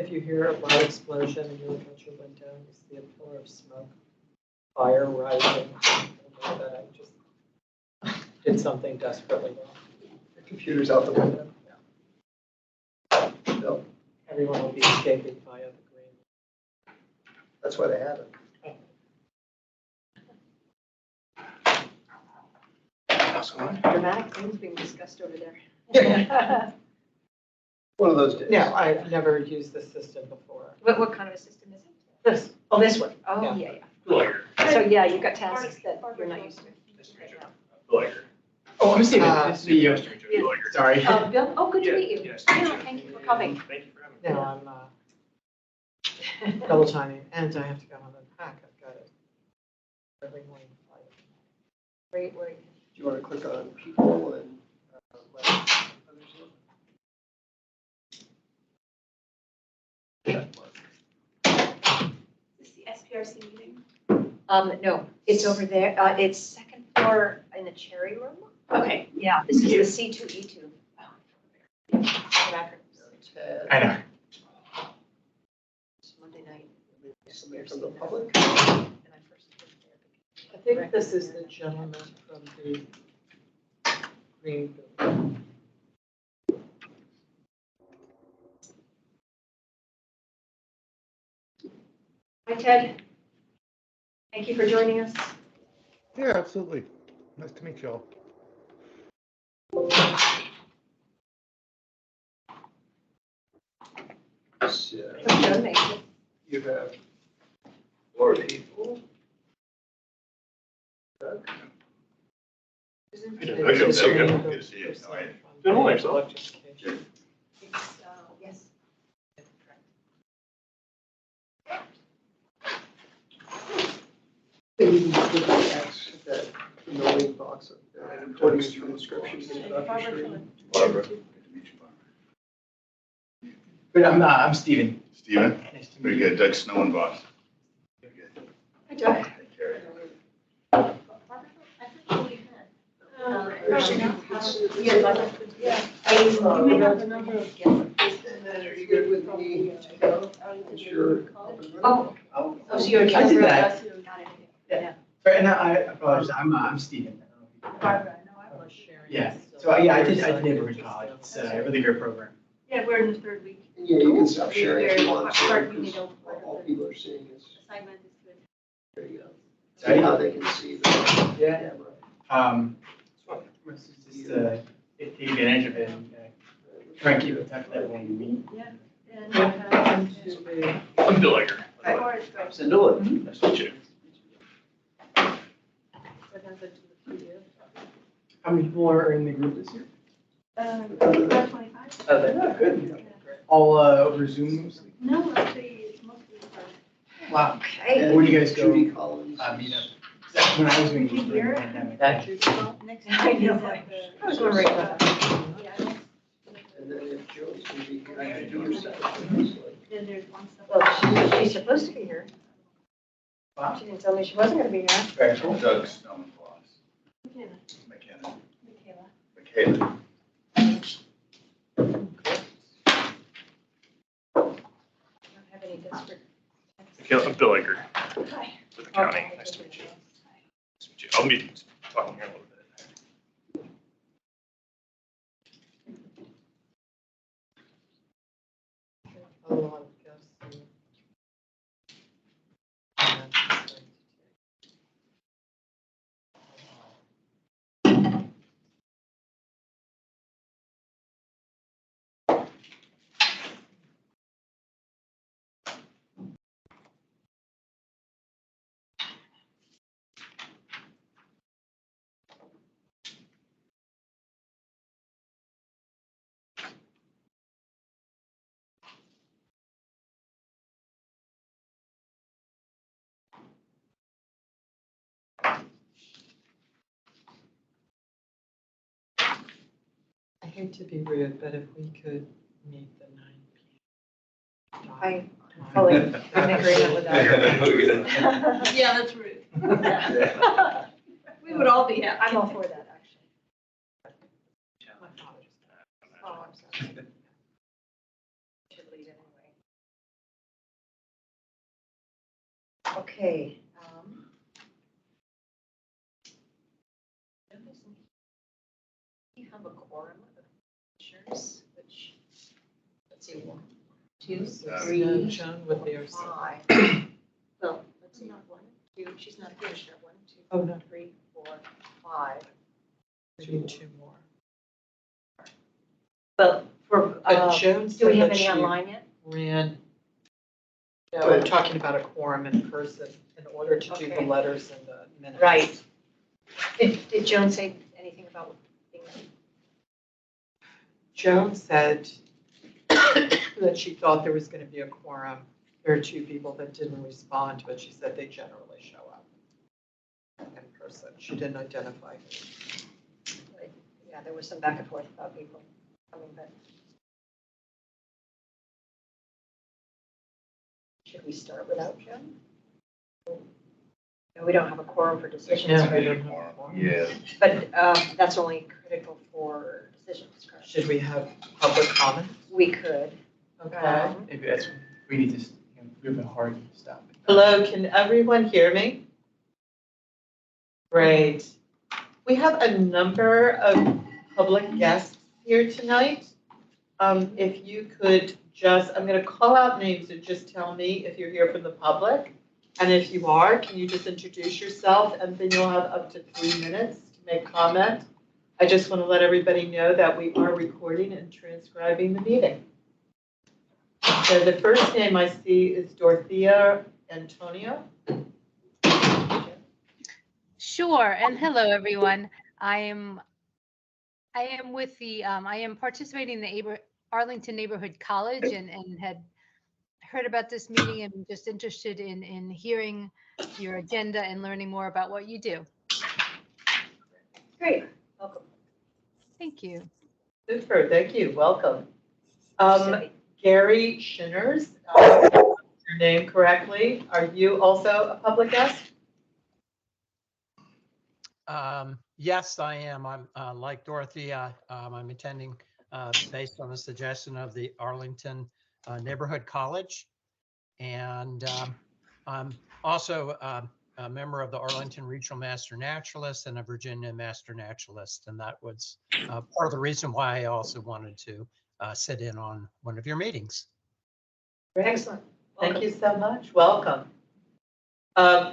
if you hear a loud explosion and you look out your window and you see a pillar of smoke, fire rising, know that I just did something desperately wrong. The computer's out the window. Yeah. No, Everyone will be escaping via the green. that's why they have it. Dramatic things being discussed over there. One of those days. No, I've never used this system before. What kind of a system is it? This, Oh, this one. Oh, Yeah. yeah, yeah. So, yeah, you've got tasks that you're not used to. Oh, I'm Steven. Uh, Nice to meet you. Sorry. Bill, oh, good to meet you. Yes. Yeah, thank you for coming. Thank you for having me. no, I'm double timing, and I have to go home and pack. I've got it early morning flight. Wait. Do you want to click on people and let others know? Check mark. Is this the SPRC meeting? No, it's over there. It's second floor in the cherry room. Okay. Yeah, this is the C2E2. Ted, I know. It's Monday night. somebody from the public. And I first was there. I think this is the gentleman from the green building. Hi, Ted. Thank you for joining us. Yeah, absolutely. Nice to meet y'all. So, Joe Mason. you have 4 people. Doug? Isn't I know. it I know. just There you go. the Good to see you. person How are you? from Doing well, the yourself? electrification? It's, yes. And you can put that annoying box up there, recording the transcription. Get it off your screen. Barbara, good to meet you, Barbara. But I'm Steven. Steven, Nice to meet very you. good. Doug Snow boss. Very good. Hi, Doug. Take care. You may have the number of guests. And then are you good with me to go? Sure. Oh, so you're. I did that. Got it. Sorry, and I apologize. I'm Steven. I don't know if you- Barbara, no, I Unless Sharon Yeah. is still So yeah, I did there, neighborhood college. It's a really great program. Yeah, we're in the third week. And yeah, you can stop sharing if you want to, Part you because need to- all people are seeing is, Assignment is good. there you go. Right. See how they can see the Yeah. camera. Just take advantage of it and try and keep in touch with everyone you meet. And What happened to the, I'm Bill Egger. Or it's good. Cinderella. Nice to meet you. what happened to the PDF? How many people are in the group this year? About 25. Oh, they're Oh, good. Yeah. All over Zoom mostly? No, actually, it's mostly for. Wow. Okay. Where do you guys go? Judy Collins. Meet up. When I was doing Here? the pandemic. That you, Next I week know. is at the. I was wondering about Yeah, next. And then if Joe's gonna be here, How you you doing? do stuff. Then there's one stuff. Well, she's supposed to be here. Wow. She didn't tell me she wasn't gonna be here. Very cool. Doug Snow boss. Michaela. McKenna. Michaela. Michaela. I don't have any desperate. I'm Bill Egger Hi. with the county. Nice to meet you. Nice to meet you. I'll be talking here a little bit. a lot of guests. I hate to be rude, but if we could meet the 9 p.m. I fully in agreement with that. Yeah, that's rude. We would all be happy. I'm all for that, actually. My father just died. Oh, I'm sorry. Should leave anyway. Okay. You have a quorum of commissioners, which, let's see, 1, 2, No, 3, Joan would be our 5. Well, let's see, 1, 2, she's not a commissioner. 1, 2, Oh, no. 3, 4, 5. We need 2 more. Well, for, But Joan do said we have that any she online yet? ran, no, I'm talking about a quorum in person in order to do the Okay. letters and the minutes. Right. Did Joan say anything about being? Joan said that she thought there was going to be a quorum. There are 2 people that didn't respond, but she said they generally show up in person. She didn't identify who. Yeah, there was some back and forth about people coming, but. Should we start without Joan? No, we don't have a quorum for decisions, Yeah, we right? don't have a quorum. Yeah, But that's only critical for decisions, correct? Should we have public comment? We could. Okay. Maybe that's, we need to, we have a hard stop. Hello, can everyone hear me? Great. We have a number of public guests here tonight. If you could just, I'm going to call out names and just tell me if you're here from the public. And if you are, can you just introduce yourself, and then you'll have up to 3 minutes to make comment. I just want to let everybody know that we are recording and transcribing the meeting. So the first name I see is Dorothea Antonio. Sure, and hello, everyone. I am with the, I am participating in the Arlington Neighborhood College and had heard about this meeting and just interested in hearing your agenda and learning more about what you do. Great, welcome. Thank you. Super, thank you, welcome. Gary Shinners, your name correctly. Are you also a public guest? Yes, I am. I'm like Dorothea. I'm attending based on the suggestion of the Arlington Neighborhood College. And I'm also a member of the Arlington Regional Master Naturalist and a Virginia Master Naturalist. And that was part of the reason why I also wanted to sit in on one of your meetings. Excellent. Thank you so much, welcome.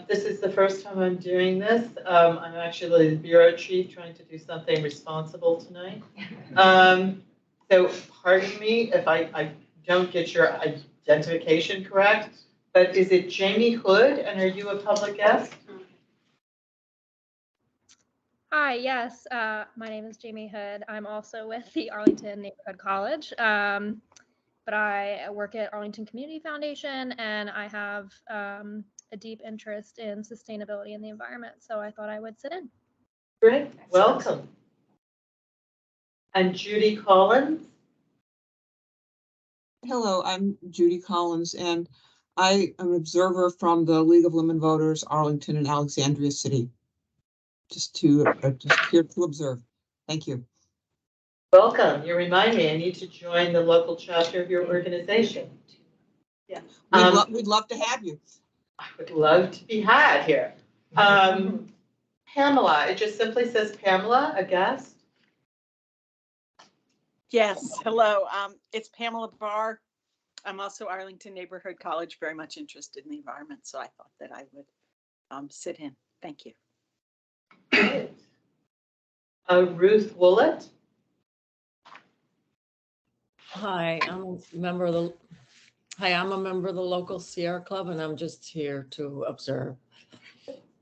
This is the first time I'm doing this. I'm actually the bureau chief trying to do something responsible tonight. So pardon me if I don't get your identification correct, but is it Jamie Hood, and are you a public guest? Hi, yes, my name is Jamie Hood. I'm also with the Arlington Neighborhood College, but I work at Arlington Community Foundation, and I have a deep interest in sustainability and the environment, so I thought I would sit in. Great, welcome. And Judy Collins? Hello, I'm Judy Collins, and I am an observer from the League of Women Voters, Arlington and Alexandria City. Just here to observe. Thank you. Welcome. You remind me, I need to join the local chapter of your organization. Yeah, we'd love to have you. I would love to be had here. Pamela, it just simply says Pamela, a guest. Yes, hello. It's Pamela Barr. I'm also Arlington Neighborhood College, very much interested in the environment, so I thought that I would sit in. Thank you. Great. Ruth Willett. Hi, I'm a member of the local Sierra Club, and I'm just here to observe.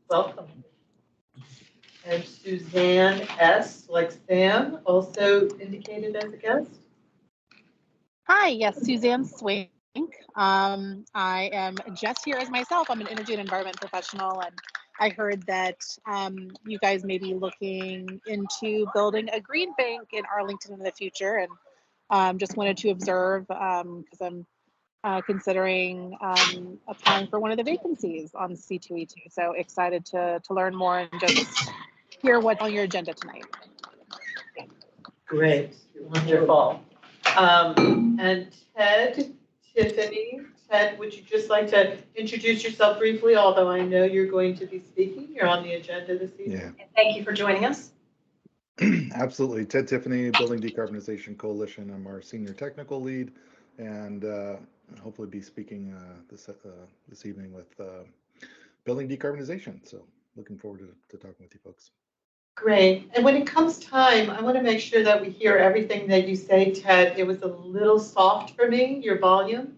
Welcome. And Suzanne S., like Sam, also indicated as a guest. Hi, yes, Suzanne Swink. I am just here as myself. I'm an energy and environment professional, and I heard that you guys may be looking into building a green bank in Arlington in the future, and just wanted to observe because I'm considering applying for one of the vacancies on C2E2. So excited to learn more and just hear what's on your agenda tonight. Great, wonderful. And Ted, Tiffany, Ted, would you just like to introduce yourself briefly, although I know you're going to be speaking, you're on the agenda this evening. Yeah, And thank you for joining us. absolutely. Ted Tiffany, Building Decarbonization Coalition. I'm our senior technical lead, and hopefully be speaking this evening with building decarbonization. So looking forward to talking with you folks. Great. And when it comes time, I want to make sure that we hear everything that you say, Ted. It was a little soft for me, your volume.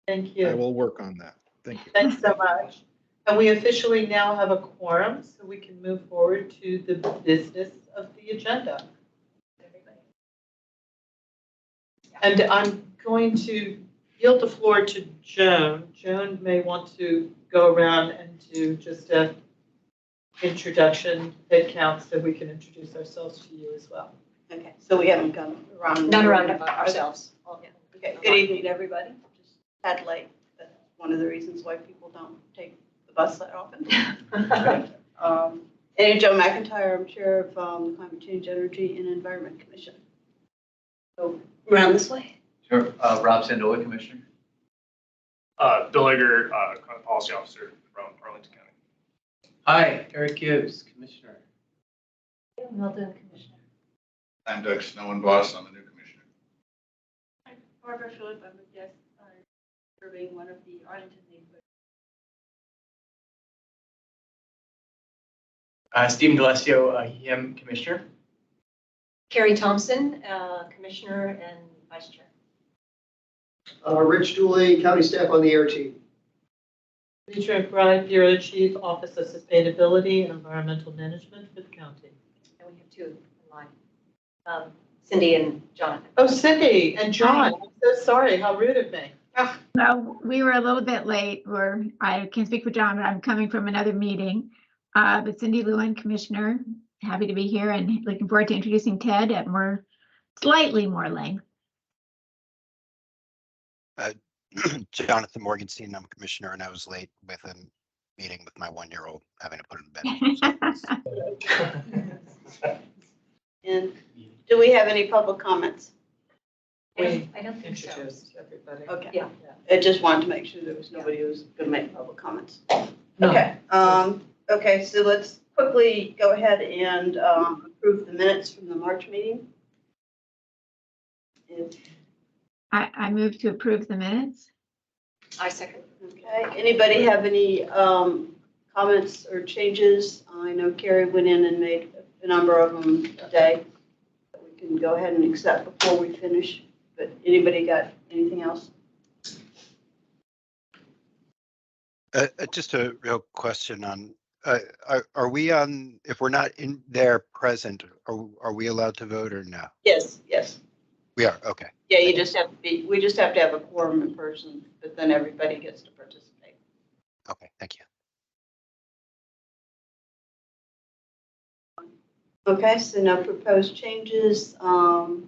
Thank you. I will work on that. Thank you. Thanks so much. And we officially now have a quorum, so we can move forward to the business of the agenda. And I'm going to yield the floor to Joan. Joan may want to go around and do just a introduction, head count, so we can introduce ourselves to you as well. Okay, so we haven't gone around. Not around ourselves. Okay, good evening, everybody. Just tad late. That's one of the reasons why people don't take the bus that often. And Joe McIntyre, I'm chair of the Climate Change, Energy, and Environment Commission. So around this way. Sure. Rob Sandola, Commissioner. Bill Egger, Climate Policy Officer from Arlington County. Hi, Eric Gibbs, Commissioner. Milton, Commissioner. I'm Doug Snowden-Boss. I'm a new commissioner. I'm Barbara Phillip. I'm a guest serving one of the Arlington neighborhoods. Stephen D'Alessio, EM Commissioner. Carrie Thompson, Commissioner and Vice Chair. Rich Dooley, county staff on the air team. Demetra McBride, Bureau Chief, Office of Sustainability and Environmental Management for the county. And we have two in line. Cindy and John. Oh, Cindy and John, I'm so sorry, how rude of me. Well, we were a little bit late, I can't speak for John, but I'm coming from another meeting. But Cindy Lewin, Commissioner, happy to be here and looking forward to introducing Ted at slightly more length. Jonathan Morgenstein, I'm Commissioner, and I was late with a meeting with my 1-year-old, having to put him to bed. And do we have any public comments? We I don't think so. introduced everybody. Okay. Yeah. I just wanted to make sure there was nobody who was going to make public comments. No. Okay. Okay, so let's quickly go ahead and approve the minutes from the March meeting. I move to approve the minutes. I second. Okay, anybody have any comments or changes? I know Carrie went in and made a number of them today. We can go ahead and accept before we finish, but anybody got anything else? Just a real question on, are we on, if we're not in there present, are we allowed to vote or no? Yes, yes. We are, okay. Yeah, you just have to be, we just have to have a quorum in person, but then everybody gets to participate. Okay, thank you. Okay, so no proposed changes. Do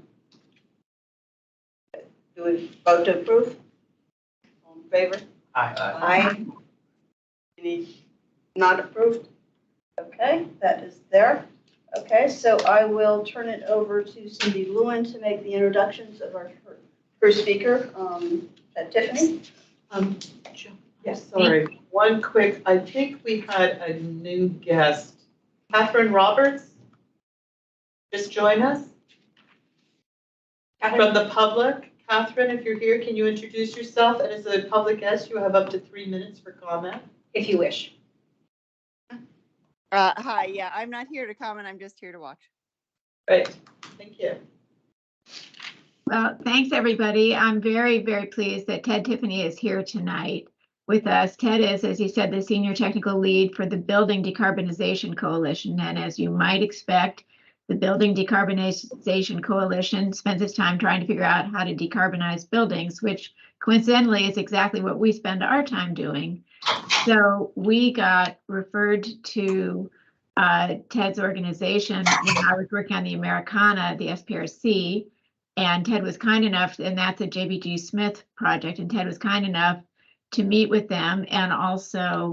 we vote to approve? All in favor? Aye. Aye. Any not approved? Okay, that is there. Okay, so I will turn it over to Cindy Lewin to make the introductions of our first speaker, Tiffany. Yes, sorry, one quick, I think we had a new guest. Catherine Roberts, just join us. From the public. Catherine, if you're here, can you introduce yourself? And as a public guest, you have up to 3 minutes for comment. If you wish. Hi, yeah, I'm not here to comment, I'm just here to watch. Great, thank you. Well, thanks, everybody. I'm very, very pleased that Ted Tiffany is here tonight with us. Ted is, as you said, the senior technical lead for the Building Decarbonization Coalition. And as you might expect, the Building Decarbonization Coalition spends its time trying to figure out how to decarbonize buildings, which coincidentally is exactly what we spend our time doing. So we got referred to Ted's organization when I was working on the Americana, the SPRC, and Ted was kind enough, and that's a JBG Smith project, and Ted was kind enough to meet with them. And also,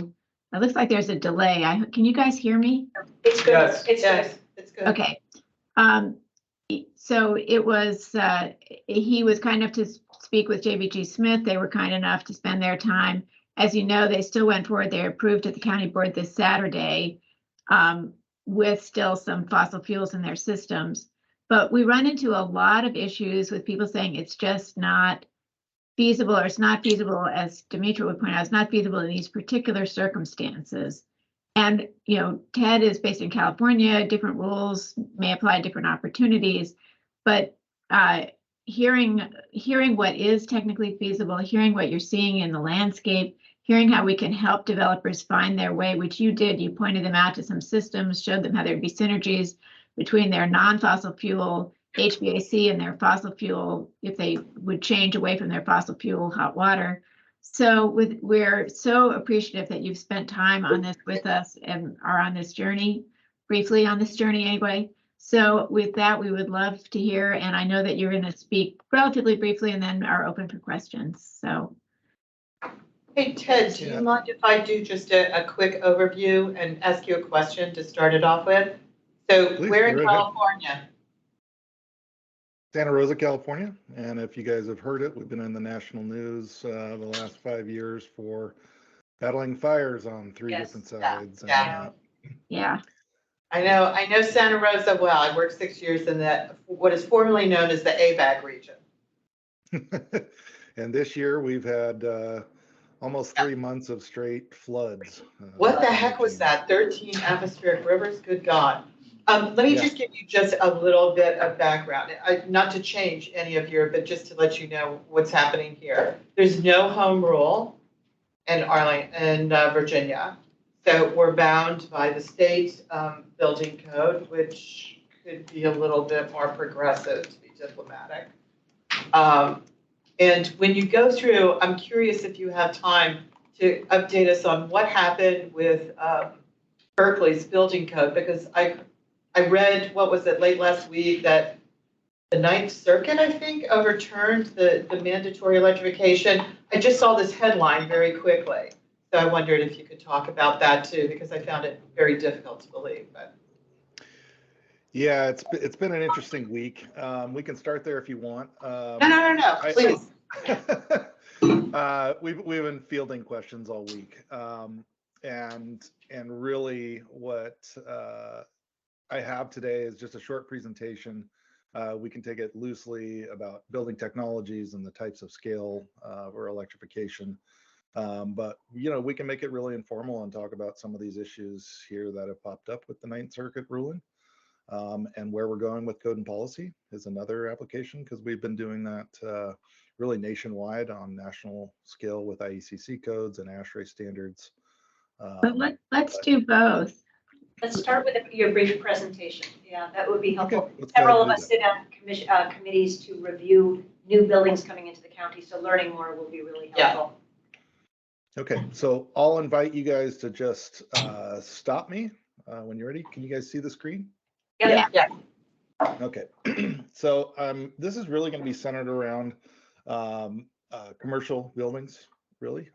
it looks like there's a delay. Can you guys hear me? It's good. Yes, It's yes, good. it's good. Okay. So it was, he was kind enough speak with JVG Smith. They were kind enough to spend their time. As you know, they still went forward. They're approved at the county board this Saturday with still some fossil fuels in their systems. But we run into a lot of issues with people saying it's just not feasible, or it's not feasible, as Demetra would point out, it's not feasible in these particular circumstances. And, you know, TED is based in California, different rules may apply to different opportunities, but hearing what is technically feasible, hearing what you're seeing in the landscape, hearing how we can help developers find their way, which you did, you pointed them out to some systems, showed them how there'd be synergies between their non-fossil fuel HVAC and their fossil fuel, if they would change away from their fossil fuel hot water. So we're so appreciative that you've spent time on this with us and are on this journey, briefly on this journey anyway. So with that, we would love to hear, and I know that you're going to speak relatively briefly and then are open for questions. So. Hey, Ted, do you mind if I do just a quick overview and ask you a question to start it off with? So Please, we're in go right ahead. California. Santa Rosa, California, and if you guys have heard it, we've been in the national news the last 5 years for battling fires on 3 different sides. Yeah. I know Santa Rosa well. I worked 6 years in that, what is formerly known as the ABAG region. And this year we've had almost 3 months of straight floods. What the heck was that? 13 atmospheric rivers? Good God. Let me just give you just a little bit of background, not to change any of your, but just to let you know what's happening here. There's no home rule in Arlington, Virginia. So we're bound by the state building code, which could be a little bit more progressive, to be diplomatic. And when you go through, I'm curious if you have time to update us on what happened with Berkeley's building code, because I read, what was it, late last week, that the Ninth Circuit, I think, overturned the mandatory electrification. I just saw this headline very quickly. So I wondered if you could talk about that too, because I found it very difficult to believe. But yeah, it's been an interesting week. We can start there if you want. No, please. We've been fielding questions all week, and really what I have today is just a short presentation. We can take it loosely about building technologies and the types of scale or electrification. But, you know, we can make it really informal and talk about some of these issues here that have popped up with the Ninth Circuit ruling. And where we're going with code and policy is another application, because we've been doing that really nationwide on national scale with IECC codes and ASHRAE standards. But let's do both. Let's start with your brief presentation. Yeah, that would be helpful. Okay, Several of us sit on committees to review new buildings coming into the county, so learning more will be really helpful. Okay, so I'll invite you guys to just stop me when you're ready. Can you guys see the screen? Yeah. Okay, so this is really going to be centered around commercial buildings, really.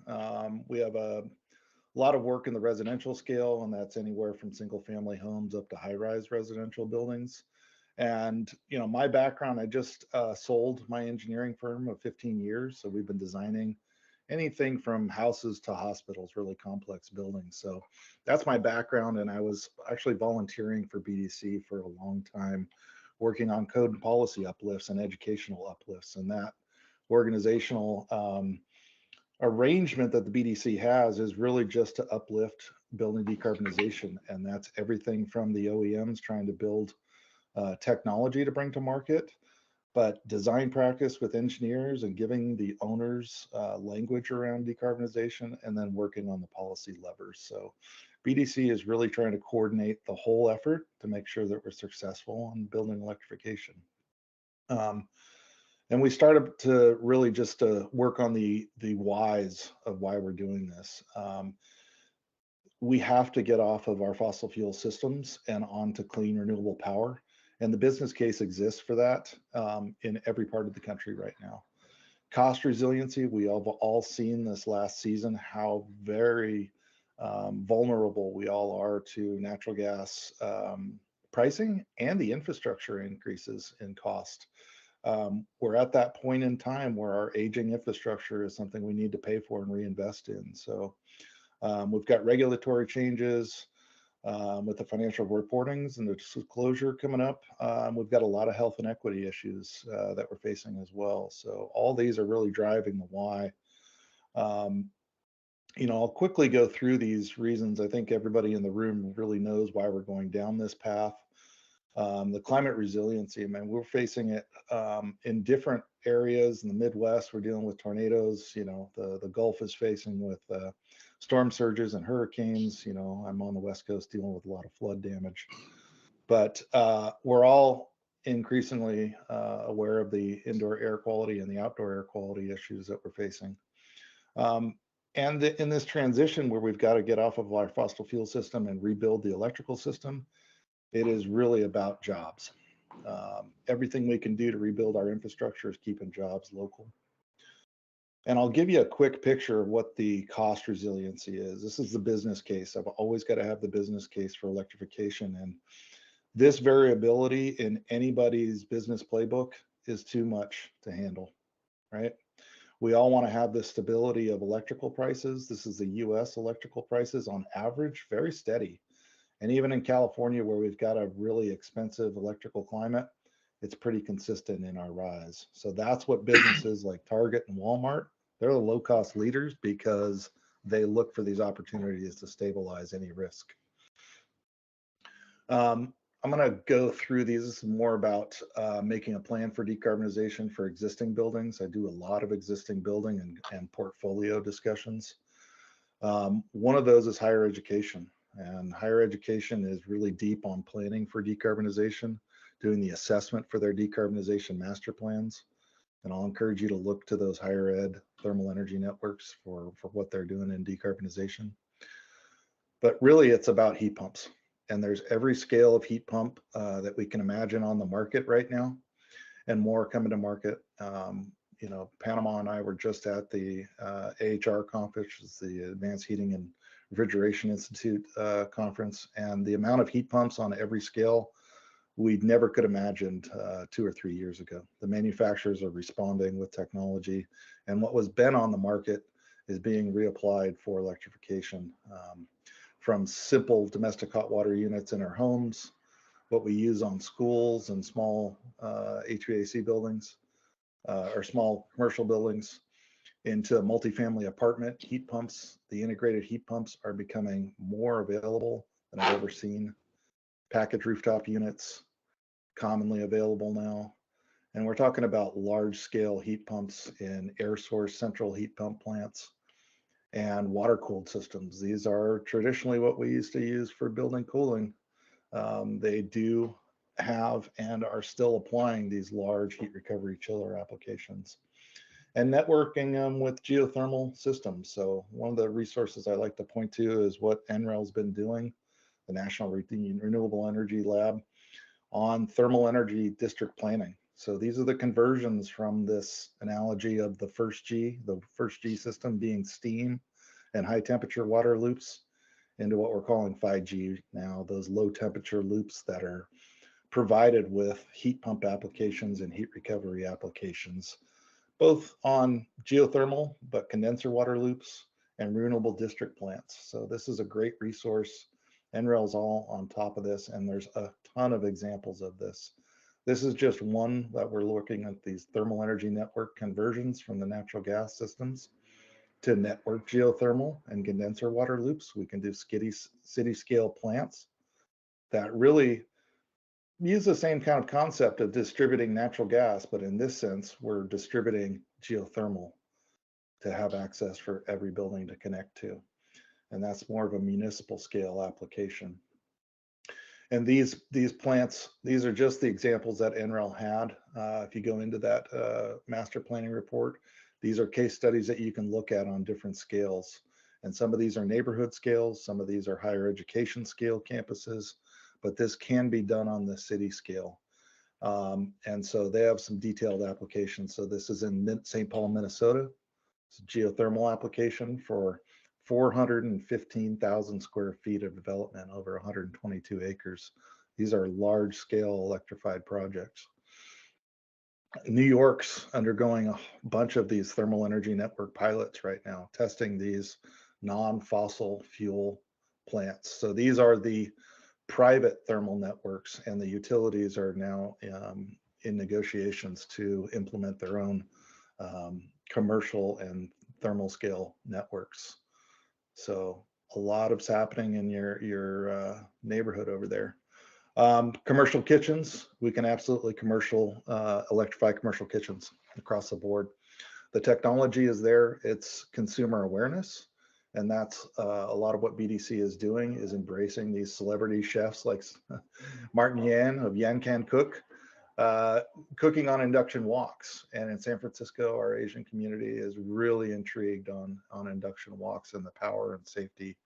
We have a lot of work in the residential scale, and that's anywhere from single family homes up to high-rise residential buildings. And, you know, my background, I just sold my engineering firm of 15 years. So we've been designing anything from houses to hospitals, really complex buildings. So that's my background. And I was actually volunteering for BDC for a long time, working on code and policy uplifts and educational uplifts. And that organizational arrangement that the BDC has is really just to uplift building decarbonization. And that's everything from the OEMs trying to build technology to bring to market, but design practice with engineers and giving the owners language around decarbonization, and then working on the policy levers. So BDC is really trying to coordinate the whole effort to make sure that we're successful in building electrification. And we started to really just work on the whys of why we're doing this. We have to get off of our fossil fuel systems and onto clean renewable power. And the business case exists for that in every part of the country right now. Cost resiliency, we have all seen this last season how very vulnerable we all are to natural gas pricing and the infrastructure increases in cost. we're at that point in time where our aging infrastructure is something we need to pay for and reinvest in. So we've got regulatory changes with the financial reportings and the disclosure coming up. We've got a lot of health and equity issues that we're facing as well. So all these are really driving the why. I'll quickly go through these reasons. I think everybody in the room really knows why we're going down this path. The climate resiliency, I mean, we're facing it in different areas. In the Midwest, we're dealing with tornadoes. The Gulf is facing with storm surges and hurricanes. I'm on the West Coast dealing with a lot of flood damage. But we're all increasingly aware of the indoor air quality and the outdoor air quality issues that we're facing. And in this transition where we've got to get off of our fossil fuel system and rebuild the electrical system, it is really about jobs. Everything we can do to rebuild our infrastructure is keeping jobs local. And I'll give you a quick picture of what the cost resiliency is. This is the business case. I've always got to have the business case for electrification. And this variability in anybody's business playbook is too much to handle, right? We all want to have the stability of electrical prices. This is the US electrical prices on average, very steady. And even in California, where we've got a really expensive electrical climate, it's pretty consistent in our rise. So that's what businesses like Target and Walmart, they're the low-cost leaders because they look for these opportunities to stabilize any risk. I'm going to go through these. This is more about making a plan for decarbonization for existing buildings. I do a lot of existing building and portfolio discussions. One of those is higher education. And higher education is really deep on planning for decarbonization, doing the assessment for their decarbonization master plans. And I'll encourage you to look to those higher ed thermal energy networks for what they're doing in decarbonization. But really, it's about heat pumps. And there's every scale of heat pump that we can imagine on the market right now, and more coming to market. Panama and I were just at the AHR conference, which is the Advanced Heating and Refrigeration Institute conference, and the amount of heat pumps on every scale we never could have imagined 2 or 3 years ago. The manufacturers are responding with technology, and what was been on the market is being reapplied for electrification. From simple domestic hot water units in our homes, what we use on schools and small HVAC buildings or small commercial buildings, into multifamily apartment heat pumps. The integrated heat pumps are becoming more available than I've ever seen. Package rooftop units, commonly available now. And we're talking about large scale heat pumps in air source central heat pump plants and water cooled systems. These are traditionally what we used to use for building cooling. They do have and are still applying these large heat recovery chiller applications. And networking with geothermal systems. So one of the resources I like to point to is what NREL's been doing, the National Renewable Energy Lab, on thermal energy district planning. So these are the conversions from this analogy of the first G system being steam and high temperature water loops, into what we're calling 5G now, those low temperature loops that are provided with heat pump applications and heat recovery applications, both on geothermal, but condenser water loops and renewable district plants. So this is a great resource. NREL's all on top of this, and there's a ton of examples of this. This is just one that we're looking at, these thermal energy network conversions from the natural gas systems to network geothermal and condenser water loops. We can do city scale plants that really use the same kind of concept of distributing natural gas, but in this sense, we're distributing geothermal to have access for every building to connect to. And that's more of a municipal scale application. And these plants, these are just the examples that NREL had. If you go into that master planning report, these are case studies that you can look at on different scales. And some of these are neighborhood scales, some of these are higher education scale campuses, but this can be done on the city scale. And so they have some detailed applications. So this is in St. Paul, Minnesota. It's a geothermal application for 415,000 square feet of development over 122 acres. These are large scale electrified projects. New York's undergoing a bunch of these thermal energy network pilots right now, testing these non-fossil fuel plants. So these are the private thermal networks, and the utilities are now in negotiations to implement their own commercial and thermal scale networks. So a lot is happening in your neighborhood over there. Commercial kitchens, we can absolutely electrify commercial kitchens across the board. The technology is there, it's consumer awareness. And that's a lot of what BDC is doing, is embracing these celebrity chefs like Martin Yan of Yan Can Cook, cooking on induction woks. And in San Francisco, our Asian community is really intrigued on induction woks and the power and safety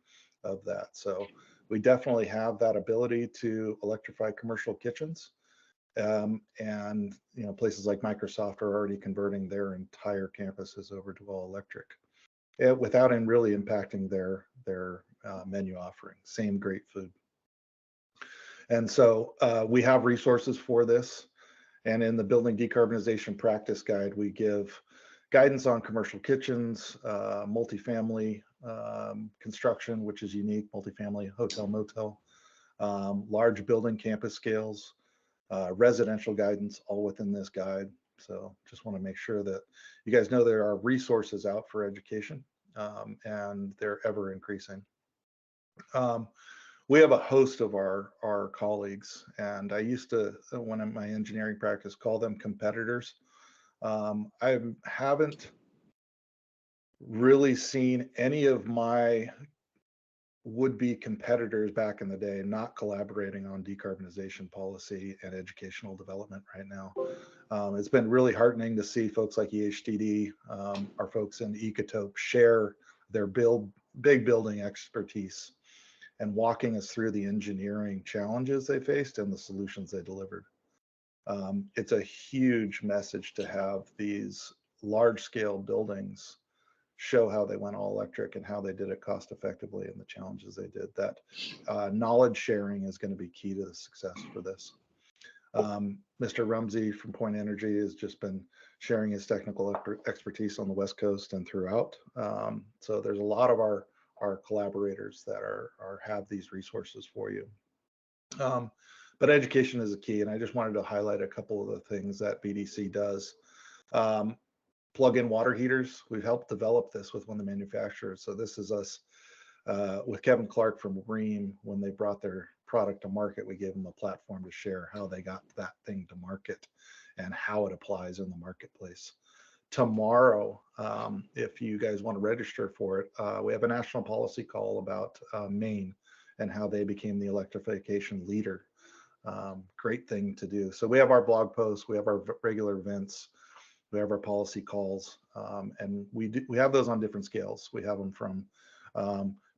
of that. So we definitely have that ability to electrify commercial kitchens. And places like Microsoft are already converting their entire campuses over to all electric, without really impacting their menu offering. Same great food. And so we have resources for this. And in the Building Decarbonization Practice Guide, we give guidance on commercial kitchens, multifamily construction, which is unique, multifamily hotel, motel, large building campus scales, residential guidance, all within this guide. So just want to make sure that you guys know there are resources out for education, and they're ever increasing. We have a host of our colleagues, and I used to, when in my engineering practice, call them competitors. I haven't really seen any of my would-be competitors back in the day not collaborating on decarbonization policy and educational development right now. It's been really heartening to see folks like EHDD, our folks in Ecotope, share their big building expertise and walking us through the engineering challenges they faced and the solutions they delivered. It's a huge message to have these large-scale buildings show how they went all electric and how they did it cost effectively and the challenges they did. That knowledge sharing is going to be key to the success for this. Mr. Rumsey from Point Energy has just been sharing his technical expertise on the West Coast and throughout. So there's a lot of our collaborators that have these resources for you. But education is a key, and I just wanted to highlight a couple of the things that BDC does. Plug-in water heaters. We've helped develop this with one of the manufacturers. So this is us with Kevin Clark from Ream. When they brought their product to market, we gave them a platform to share how they got that thing to market and how it applies in the marketplace. Tomorrow, if you guys want to register for it, we have a national policy call about Maine and how they became the electrification leader. Great thing to do. So we have our blog posts, we have our regular events, we have our policy calls, and we have those on different scales. We have them from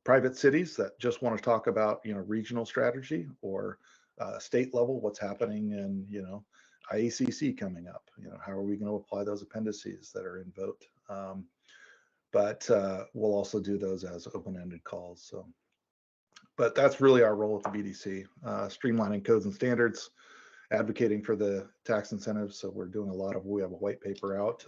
private cities that just want to talk about regional strategy, or state level, what's happening in IACC coming up. How are we going to apply those appendices that are in vote? But we'll also do those as open-ended calls. So, but that's really our role at the BDC: streamlining codes and standards, advocating for the tax incentives. So we're doing we have a white paper out,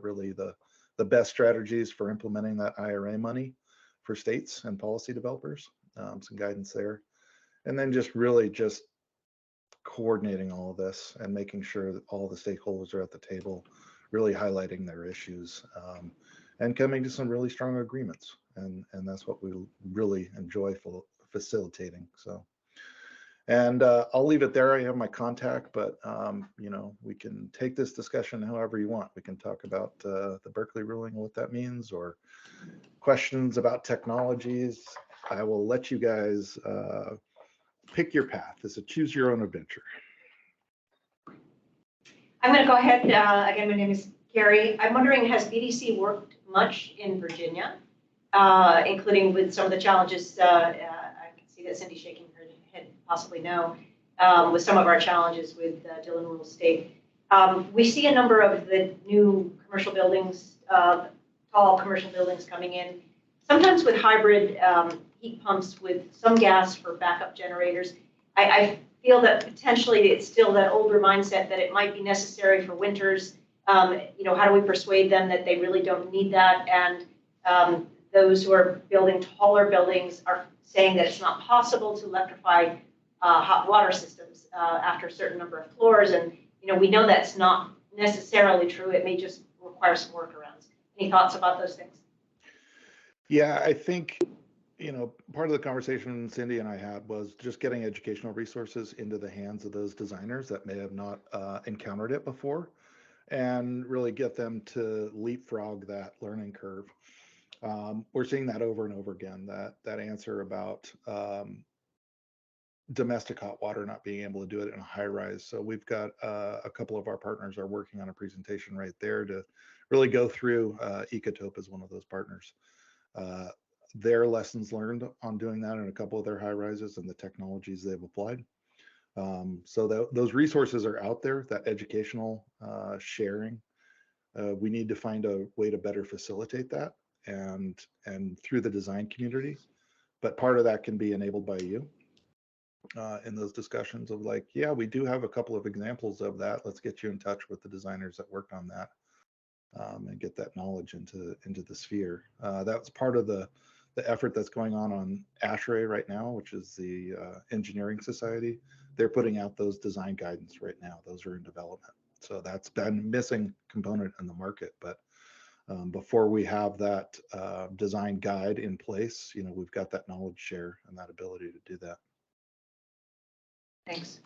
really the best strategies for implementing that IRA money for states and policy developers, some guidance there. And then just coordinating all of this and making sure that all the stakeholders are at the table, really highlighting their issues, and coming to some really strong agreements. And that's what we really enjoy facilitating. So. And I'll leave it there. I have my contact, but we can take this discussion however you want. We can talk about the Berkeley ruling and what that means, or questions about technologies. I will let you guys pick your path. It's a choose your own adventure. I'm going to go ahead. Again, my name is Carrie. I'm wondering, has BDC worked much in Virginia, including with some of the challenges? I can see that Cindy's shaking her head, possibly no, with some of our challenges with Dillon Rural Estate. We see a number of the new commercial buildings, tall commercial buildings coming in, sometimes with hybrid heat pumps with some gas for backup generators. I feel that potentially it's still that older mindset that it might be necessary for winters. You know, how do we persuade them that they really don't need that? And those who are building taller buildings are saying that it's not possible to electrify hot water systems after a certain number of floors. And, you know, we know that's not necessarily true. It may just require some workarounds. Any thoughts about those things? Yeah, I think, you know, part of the conversation Cindy and I had was just getting educational resources into the hands of those designers that may have not encountered it before, and really get them to leapfrog that learning curve. We're seeing that over and over again, that answer about domestic hot water not being able to do it in a high rise. So we've got a couple of our partners are working on a presentation right there to really go through. Ecotope is one of those partners. Their lessons learned on doing that in a couple of their high rises and the technologies they've applied. So those resources are out there, that educational sharing. We need to find a way to better facilitate that and through the design community. But part of that can be enabled by you in those discussions of like, yeah, we do have a couple of examples of that. Let's get you in touch with the designers that worked on that and get that knowledge into the sphere. That's part of the effort that's going on ASHRAE right now, which is the engineering society. They're putting out those design guidance right now. Those are in development. So that's been a missing component in the market. But before we have that design guide in place, you know, we've got that knowledge share and that ability to do that. Thanks.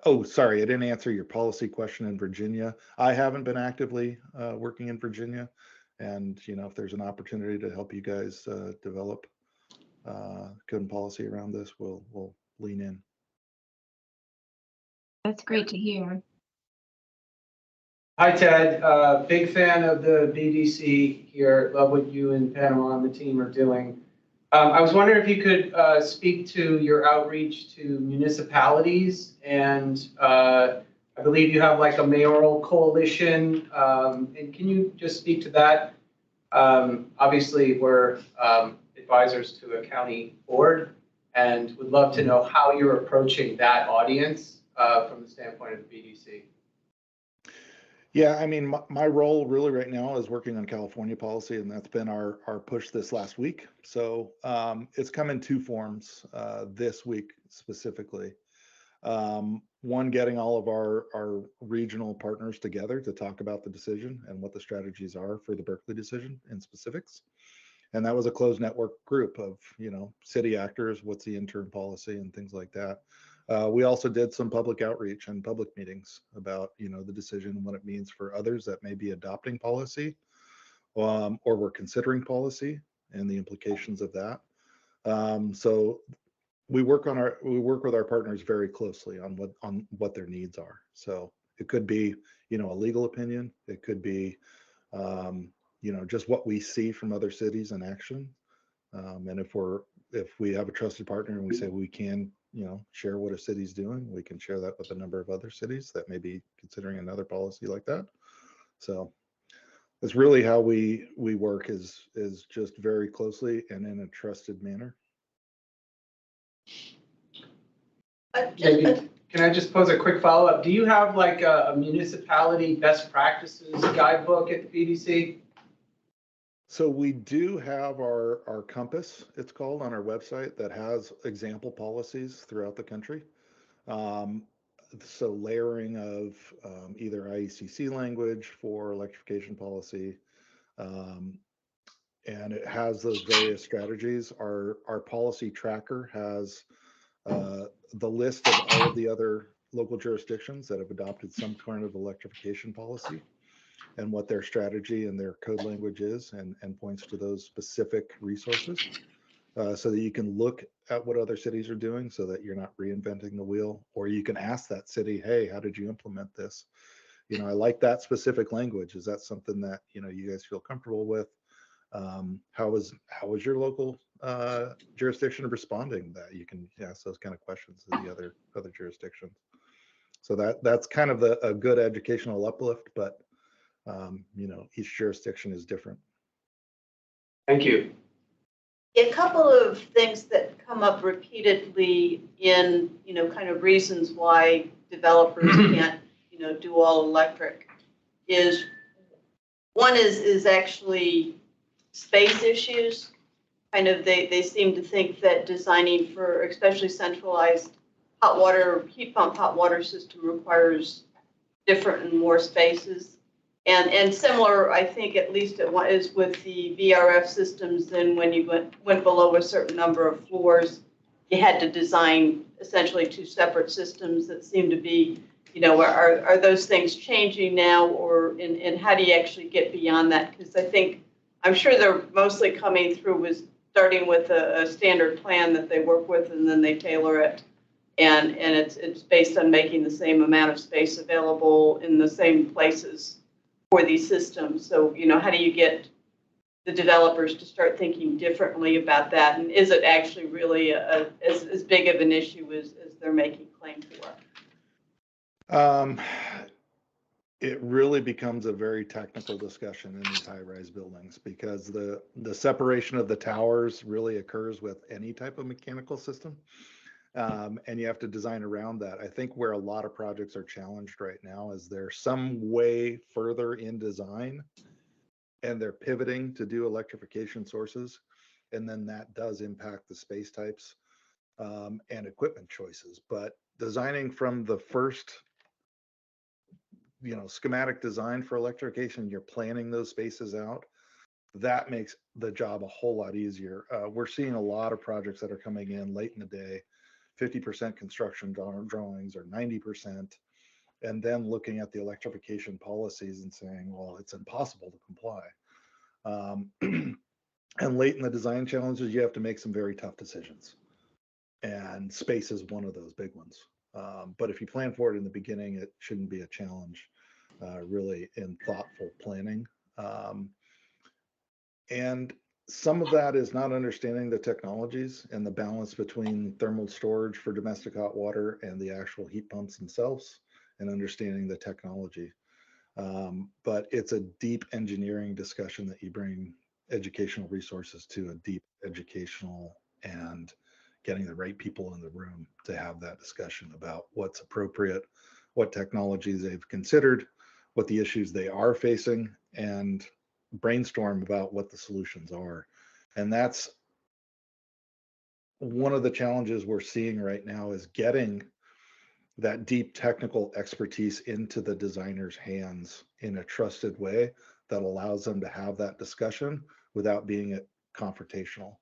Oh, sorry, I didn't answer your policy question in Virginia. I haven't been actively working in Virginia. And, you know, if there's an opportunity to help you guys develop code and policy around this, we'll lean in. That's great to hear. Hi, Ted. Big fan of the BDC here. Love what you and Panama and the team are doing. I was wondering if you could speak to your outreach to municipalities, and I believe you have like a mayoral coalition. And can you just speak to that? Obviously, we're advisors to a county board, and would love to know how you're approaching that audience from the standpoint of the BDC. Yeah, I mean, my role really right now is working on California policy, and that's been our push this last week. So it's come in two forms this week specifically. One, getting all of our regional partners together to talk about the decision and what the strategies are for the Berkeley decision in specifics. And that was a closed network group of, you know, city actors, what's the interim policy and things like that. We also did some public outreach and public meetings about, you know, the decision and what it means for others that may be adopting policy or were considering policy and the implications of that. So we work with our partners very closely on what their needs are. So it could be, you know, a legal opinion. It could be, you know, just what we see from other cities in action. And if we have a trusted partner and we say we can, you know, share what a city's doing, we can share that with a number of other cities that may be considering another policy like that. So that's really how we work is just very closely and in a trusted manner. Maybe, can I just pose a quick follow-up? Do you have like a municipality best practices guidebook at the BDC? So we do have our compass, it's called, on our website that has example policies throughout the country. So layering of either IECC language for electrification policy, and it has those various strategies. Our policy tracker has the list of all of the other local jurisdictions that have adopted some kind of electrification policy and what their strategy and their code language is, and points to those specific resources so that you can look at what other cities are doing so that you're not reinventing the wheel, or you can ask that city, hey, how did you implement this? You know, I like that specific language. Is that something that, you know, you guys feel comfortable with? How was your local jurisdiction responding? That you can ask those kind of questions to the other jurisdictions. So that's kind of a good educational uplift, but you know, each jurisdiction is different. Thank you. A couple of things that come up repeatedly in, kind of reasons why developers can't, do all electric is, one is actually space issues. Kind of, they seem to think that designing for especially centralized hot water, heat pump hot water system requires different and more spaces. And similar, I think, at least it is with the VRF systems, then when you went below a certain number of floors, you had to design essentially two separate systems that seem to be, are those things changing now, or and how do you actually get beyond that? Because I'm sure they're mostly coming through with starting with a standard plan that they work with, and then they tailor it. And it's based on making the same amount of space available in the same places for these systems. So, how do you get the developers to start thinking differently about that? And is it actually really as big of an issue as they're making claim for? It really becomes a very technical discussion in these high-rise buildings, because the separation of the towers really occurs with any type of mechanical system. And you have to design around that. I think where a lot of projects are challenged right now is they're some way further in design and they're pivoting to do electrification sources. And then that does impact the space types and equipment choices. But designing from the first, schematic design for electrification, you're planning those spaces out. That makes the job a whole lot easier. We're seeing a lot of projects that are coming in late in the day, 50% construction drawings or 90%, and then looking at the electrification policies and saying, well, it's impossible to comply. And late in the design challenges, you have to make some very tough decisions. And space is one of those big ones. But if you plan for it in the beginning, it shouldn't be a challenge, really, in thoughtful planning. And some of that is not understanding the technologies and the balance between thermal storage for domestic hot water and the actual heat pumps themselves, and understanding the technology. But it's a deep engineering discussion that you bring educational resources to, a deep educational, and getting the right people in the room to have that discussion about what's appropriate, what technologies they've considered, what the issues they are facing, and brainstorm about what the solutions are. And that's one of the challenges we're seeing right now, is getting that deep technical expertise into the designer's hands in a trusted way that allows them to have that discussion without being confrontational.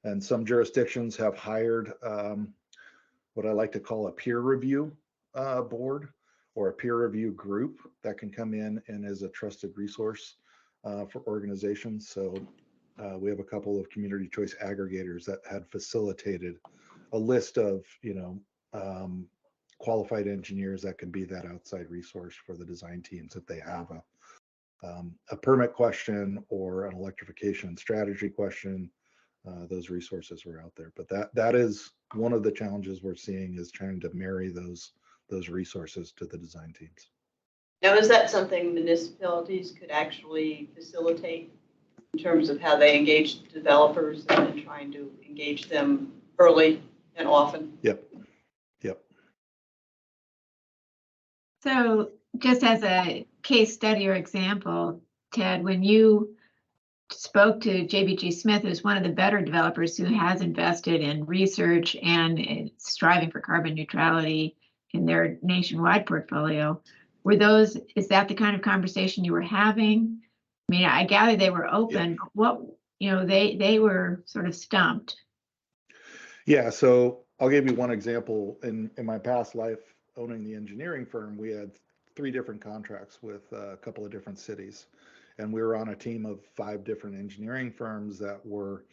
And some jurisdictions have hired what I like to call a peer review board, or a peer review group that can come in and is a trusted resource for organizations. So we have a couple of community choice aggregators that had facilitated a list of, qualified engineers that can be that outside resource for the design teams if they have a permit question or an electrification strategy question. Those resources were out there, but that is one of the challenges we're seeing, is trying to marry those resources to the design teams. Now, is that something municipalities could actually facilitate in terms of how they engage developers and trying to engage them early and often? Yep. So just as a case study or example, Ted, when you spoke to JBG Smith, who's one of the better developers who has invested in research and striving for carbon neutrality in their nationwide portfolio, is that the kind of conversation you were having? I mean, I gather they were open, but what, they were sort of stumped. Yeah, so I'll give you one example. In my past life owning the engineering firm, we had 3 different contracts with a couple of different cities. And we were on a team of 5 different engineering firms that were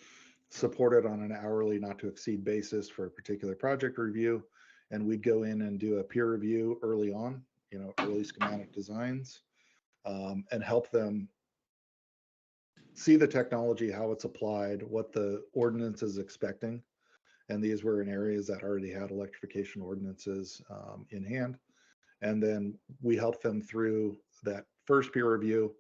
supported on an hourly not to exceed basis for a particular project review. And we'd go in and do a peer review early on, early schematic designs, and help them see the technology, how it's applied, what the ordinance is expecting. And these were in areas that already had electrification ordinances in hand. And then we helped them through that first peer review,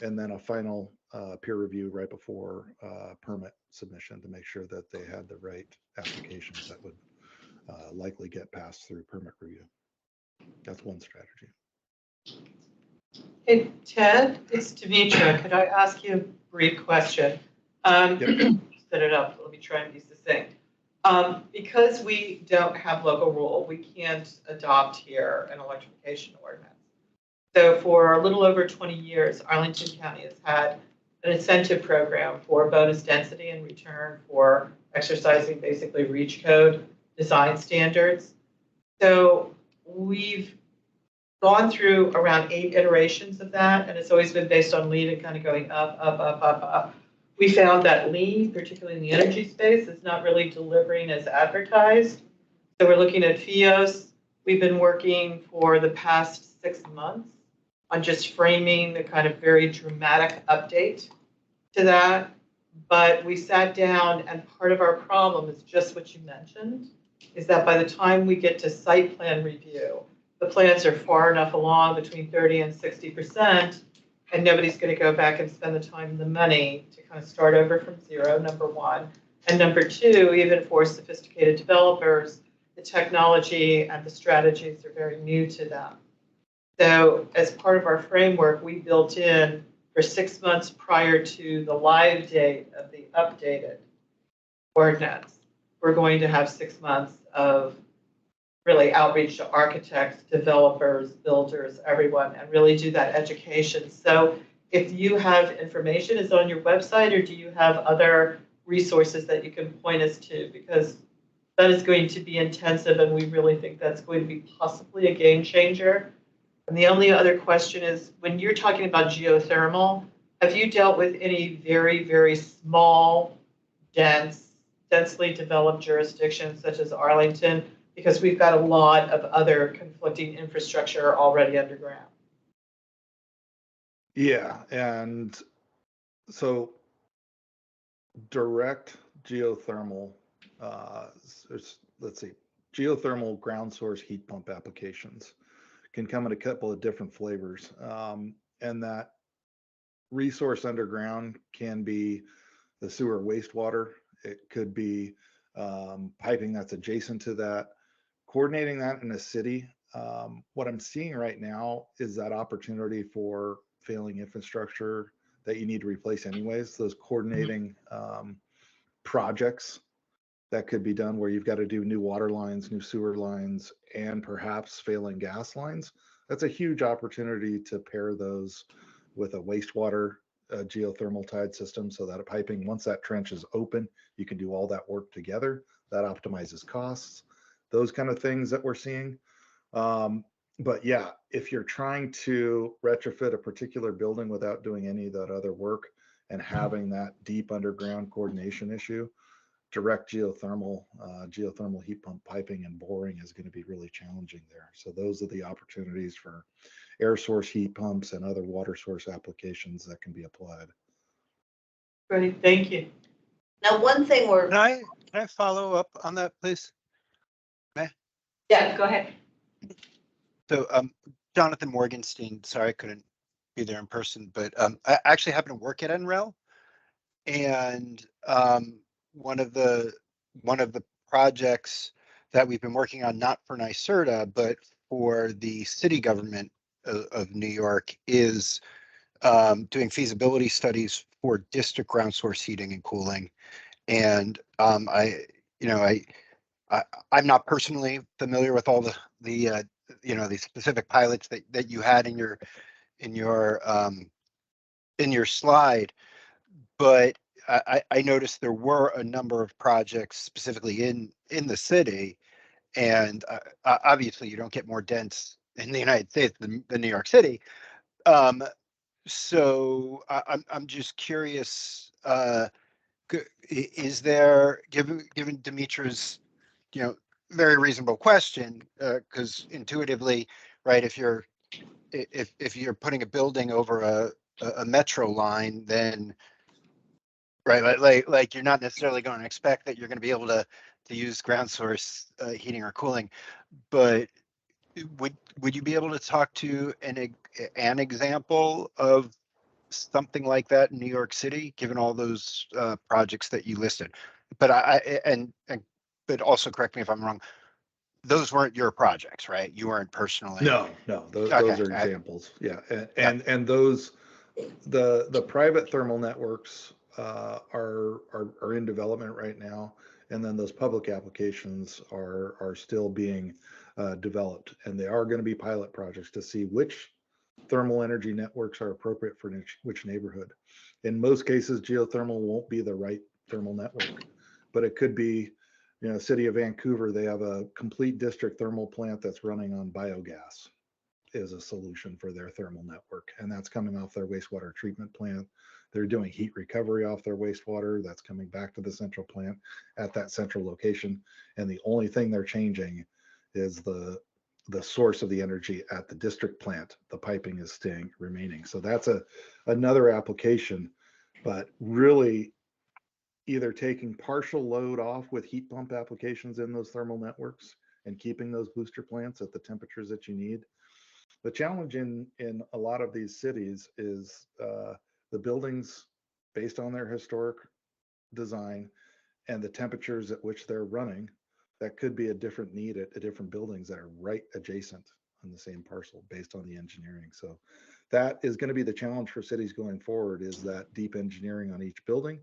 and then a final peer review right before permit submission to make sure that they had the right applications that would likely get passed through permit review. That's one strategy. Hey, Ted, it's Demetra. Could I ask you a brief question? Set it up. Let me try and be succinct. Because we don't have local rule, we can't adopt here an electrification ordinance. So for a little over 20 years, Arlington County has had an incentive program for bonus density in return for exercising basically REACH code design standards. So we've gone through around 8 iterations of that, and it's always been based on lead and kind of going up, up, up, up, up. We found that lead, particularly in the energy space, is not really delivering as advertised. So we're looking at FIOS. We've been working for the past 6 months on just framing the kind of very dramatic update to that. But we sat down, and part of our problem is just what you mentioned, is that by the time we get to site plan review, the plans are far enough along, between 30 and 60%, and nobody's going to go back and spend the time and the money to kind of start over from zero, number one. And number two, even for sophisticated developers, the technology and the strategies are very new to them. So as part of our framework, we built in for 6 months prior to the live date of the updated ordinance, we're going to have 6 months of really outreach to architects, developers, builders, everyone, and really do that education. So if you have information, is it on your website, or do you have other resources that you can point us to? Because that is going to be intensive, and we really think that's going to be possibly a game changer. And the only other question is, when you're talking about geothermal, have you dealt with any very, very small, densely developed jurisdictions such as Arlington? Because we've got a lot of other conflicting infrastructure already underground. Yeah, and so direct geothermal, let's see, geothermal ground source heat pump applications can come in a couple of different flavors. And that resource underground can be the sewer wastewater. It could be piping that's adjacent to that. Coordinating that in a city, what I'm seeing right now is that opportunity for failing infrastructure that you need to replace anyways, those coordinating projects that could be done where you've got to do new water lines, new sewer lines, and perhaps failing gas lines. That's a huge opportunity to pair those with a wastewater geothermal tied system, so that a piping, once that trench is open, you can do all that work together. That optimizes costs, those kind of things that we're seeing. But yeah, if you're trying to retrofit a particular building without doing any of that other work and having that deep underground coordination issue, direct geothermal heat pump piping and boring is going to be really challenging there. So those are the opportunities for air source heat pumps and other water source applications that can be applied. Great, thank you. Now, one thing we're. Can I follow up on that, please? Yeah, go ahead. So Jonathan Morgenstein, sorry I couldn't be there in person, but I actually happen to work at NREL, and one of the projects that we've been working on, not for NYSERDA, but for the city government of New York, is doing feasibility studies for district ground source heating and cooling. And I'm not personally familiar with all the specific pilots that you had in your slide, but I noticed there were a number of projects specifically in the city, and obviously you don't get more dense in the United States than New York City. So I'm just curious, is there, given Demetra's very reasonable question, because intuitively, right, if you're putting a building over a metro line, then right, like you're not necessarily going to expect that you're going to be able to use ground source heating or cooling, but would you be able to talk to an example of something like that in New York City, given all those projects that you listed. But but also correct me if I'm wrong. Those weren't your projects, right? You weren't personally. No, those Okay, are examples. Yeah, and those the private thermal networks are in development right now, and then those public applications are still being developed, and they are going to be pilot projects to see which thermal energy networks are appropriate for which neighborhood. In most cases, geothermal won't be the right thermal network, but it could be, you know, City of Vancouver, they have a complete district thermal plant that's running on biogas is a solution for their thermal network. And that's coming off their wastewater treatment plant. They're doing heat recovery off their wastewater. That's coming back to the central plant at that central location. And the only thing they're changing is the source of the energy at the district plant. The piping is remaining. So that's another application, but really either taking partial load off with heat pump applications in those thermal networks and keeping those booster plants at the temperatures that you need. The challenge in a lot of these cities is the buildings, based on their historic design and the temperatures at which they're running, that could be a different need at different buildings that are right adjacent on the same parcel based on the engineering. So that is going to be the challenge for cities going forward, is that deep engineering on each building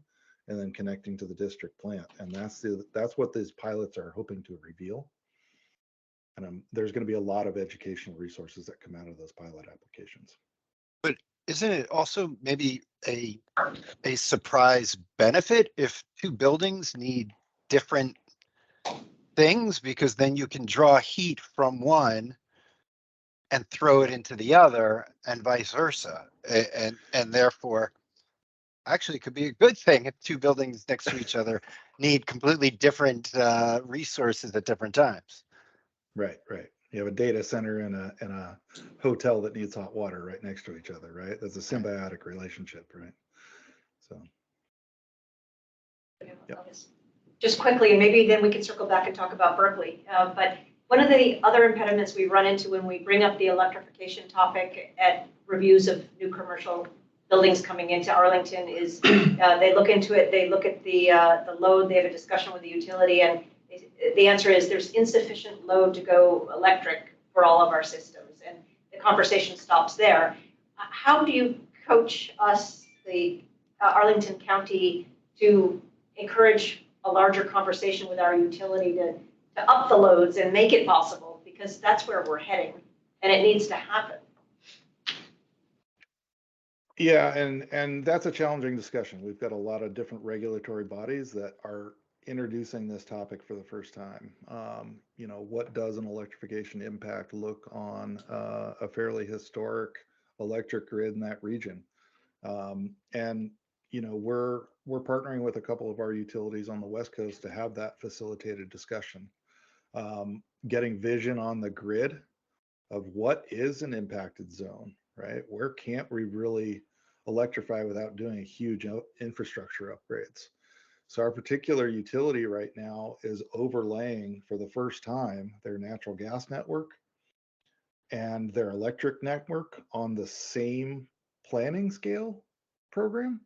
and then connecting to the district plant. And that's what these pilots are hoping to reveal. And there's going to be a lot of educational resources that come out of those pilot applications. But isn't it also maybe a surprise benefit if two buildings need different things, because then you can draw heat from one and throw it into the other and vice versa. And therefore, actually could be a good thing if two buildings next to each other need completely different resources at different times. Right. You have a data center and a hotel that needs hot water right next to each other, right? That's a symbiotic relationship, right? So. Yep. Just quickly, and maybe then we can circle back and talk about Berkeley. But one of the other impediments we run into when we bring up the electrification topic at reviews of new commercial buildings coming into Arlington is they look into it, they look at the load, they have a discussion with the utility, and the answer is there's insufficient load to go electric for all of our systems, and the conversation stops there. How do you coach us, the Arlington County, to encourage a larger conversation with our utility to up the loads and make it possible? Because that's where we're heading, and it needs to happen. Yeah, and that's a challenging discussion. We've got a lot of different regulatory bodies that are introducing this topic for the first time. You know, what does an electrification impact look on a fairly historic electric grid in that region? And you know, we're partnering with a couple of our utilities on the West Coast to have that facilitated discussion, getting vision on the grid of what is an impacted zone, right? Where can't we really electrify without doing a huge infrastructure upgrades? So our particular utility right now is overlaying for the first time their natural gas network and their electric network on the same planning scale program.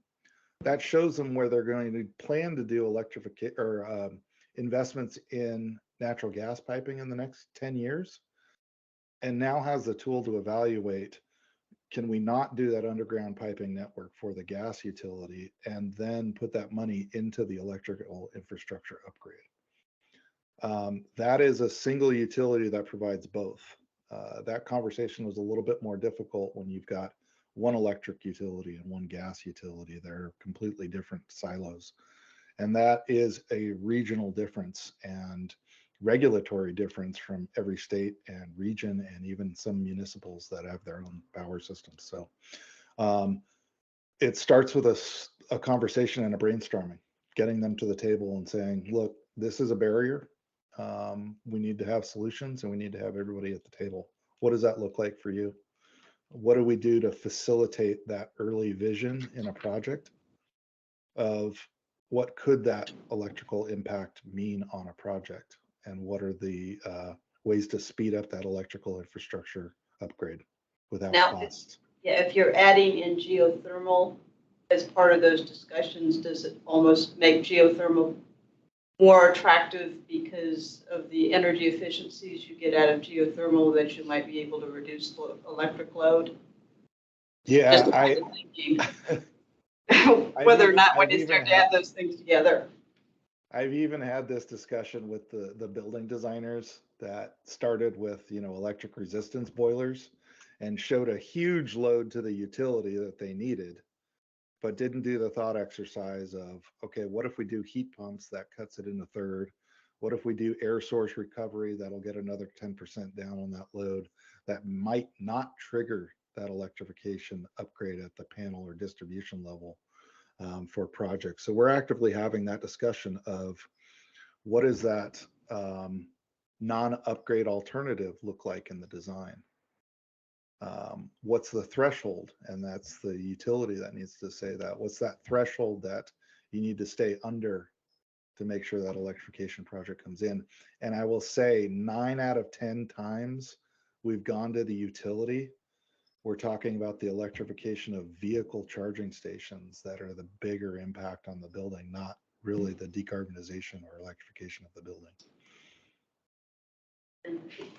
That shows them where they're going to plan to do electrification or investments in natural gas piping in the next 10 years. And now has the tool to evaluate, can we not do that underground piping network for the gas utility and then put that money into the electrical infrastructure upgrade? That is a single utility that provides both. That conversation was a little bit more difficult when you've got one electric utility and one gas utility. They're completely different silos. And that is a regional difference and regulatory difference from every state and region, and even some municipals that have their own power systems. So it starts with a conversation and a brainstorming, getting them to the table and saying, look, this is a barrier. We need to have solutions, and we need to have everybody at the table. What does that look like for you? What do we do to facilitate that early vision in a project of what could that electrical impact mean on a project? And what are the ways to speed up that electrical infrastructure upgrade without costs? Yeah, if you're adding in geothermal as part of those discussions, does it almost make geothermal more attractive because of the energy efficiencies you get out of geothermal that you might be able to reduce the electric load? Yeah, Just kind of thinking whether or not when you start to add those things together. I've even had this discussion with the building designers that started with, electric resistance boilers and showed a huge load to the utility that they needed, but didn't do the thought exercise of, okay, what if we do heat pumps that cuts it in a third? What if we do air source recovery that'll get another 10% down on that load that might not trigger that electrification upgrade at the panel or distribution level for projects. So we're actively having that discussion of what does that non-upgrade alternative look like in the design? What's the threshold? And that's the utility that needs to say that. What's that threshold that you need to stay under to make sure that electrification project comes in? And I will say 9 out of 10 times we've gone to the utility, we're talking about the electrification of vehicle charging stations that are the bigger impact on the building, not really the decarbonization or electrification of the building.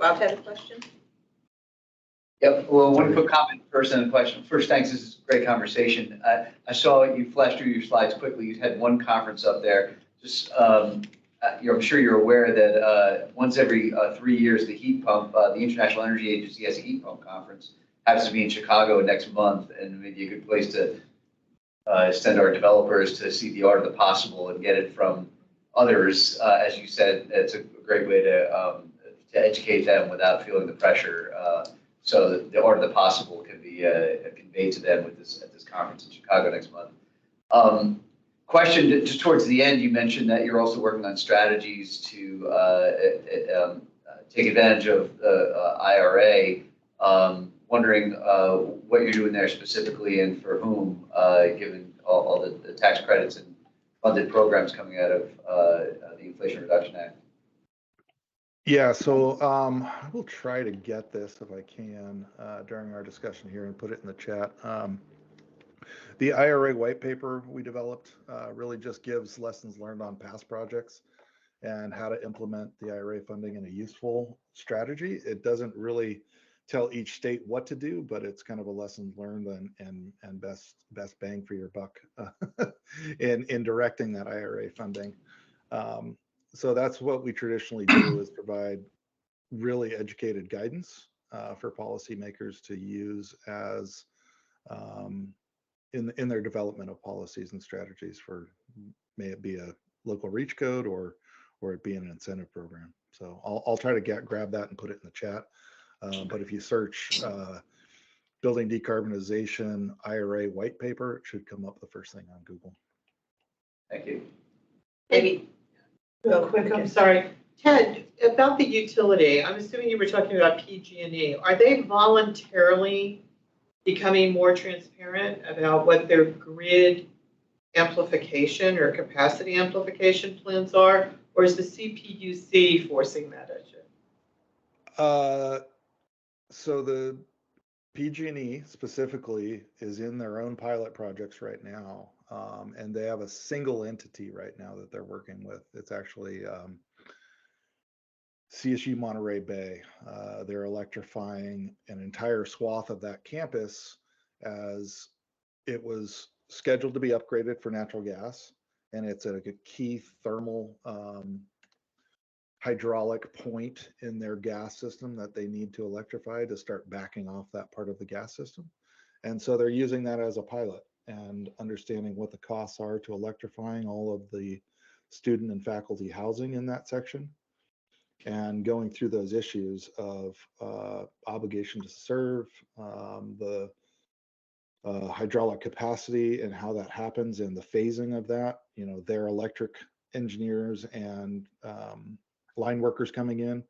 Rob had a question? Yep, well, one quick comment first and a question. First, thanks, this is a great conversation. I saw you flash through your slides quickly. You had one conference up there. Just, I'm sure you're aware that once every 3 years, the heat pump, the International Energy Agency has a heat pump conference. Happens to be in Chicago next month, and maybe a good place to send our developers to see the art of the possible and get it from others. As you said, it's a great way to educate them without feeling the pressure. So the art of the possible can be conveyed to them at this conference in Chicago next month. Question, just towards the end, you mentioned that you're also working on strategies to take advantage of the IRA. Wondering what you're doing there specifically and for whom, given all the tax credits and funded programs coming out of the Inflation Reduction Act. Yeah, so I will try to get this if I can during our discussion here and put it in the chat. The IRA white paper we developed really just gives lessons learned on past projects and how to implement the IRA funding in a useful strategy. It doesn't really tell each state what to do, but it's kind of a lesson learned and best bang for your buck in directing that IRA funding. So that's what we traditionally do, is provide really educated guidance for policymakers to use as in their development of policies and strategies for, may it be a local reach code or it be an incentive program. So I'll try to grab that and put it in the chat. But if you search building decarbonization IRA white paper, it should come up the first thing on Google. Thank you. Maybe real quick, I'm sorry. Ted, about the utility, I'm assuming you were talking about PG&E. Are they voluntarily becoming more transparent about what their grid amplification or capacity amplification plans are? Or is the CPUC forcing that at you? So the PG&E specifically is in their own pilot projects right now, and they have a single entity right now that they're working with. It's actually CSU Monterey Bay. They're electrifying an entire swath of that campus as it was scheduled to be upgraded for natural gas, and it's at a key thermal hydraulic point in their gas system that they need to electrify to start backing off that part of the gas system. And so they're using that as a pilot and understanding what the costs are to electrifying all of the student and faculty housing in that section, and going through those issues of obligation to serve, the hydraulic capacity and how that happens and the phasing of that. You know, their electric engineers and line workers coming in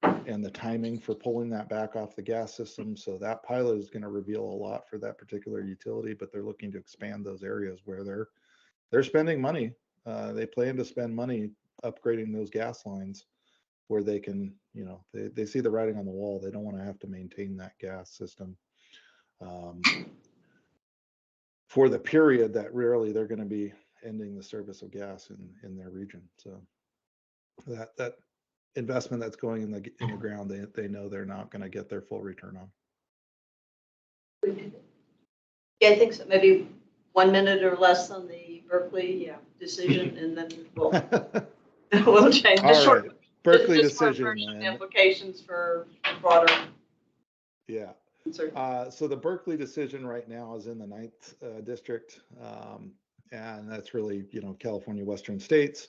and the timing for pulling that back off the gas system. So that pilot is going to reveal a lot for that particular utility, but they're looking to expand those areas where they're spending money. They plan to spend money upgrading those gas lines where they can, you know, they see the writing on the wall. They don't want to have to maintain that gas system for the period that rarely they're going to be ending the service of gas in their region. So that investment that's going in the ground, they know they're not going to get their full return on. Yeah, I think so. Maybe 1 minute or less on the Berkeley decision, and then we'll we'll change. All right, Berkeley decision. Implications for broader. Yeah. So the Berkeley decision right now is in the 9th district, and that's really, California Western states.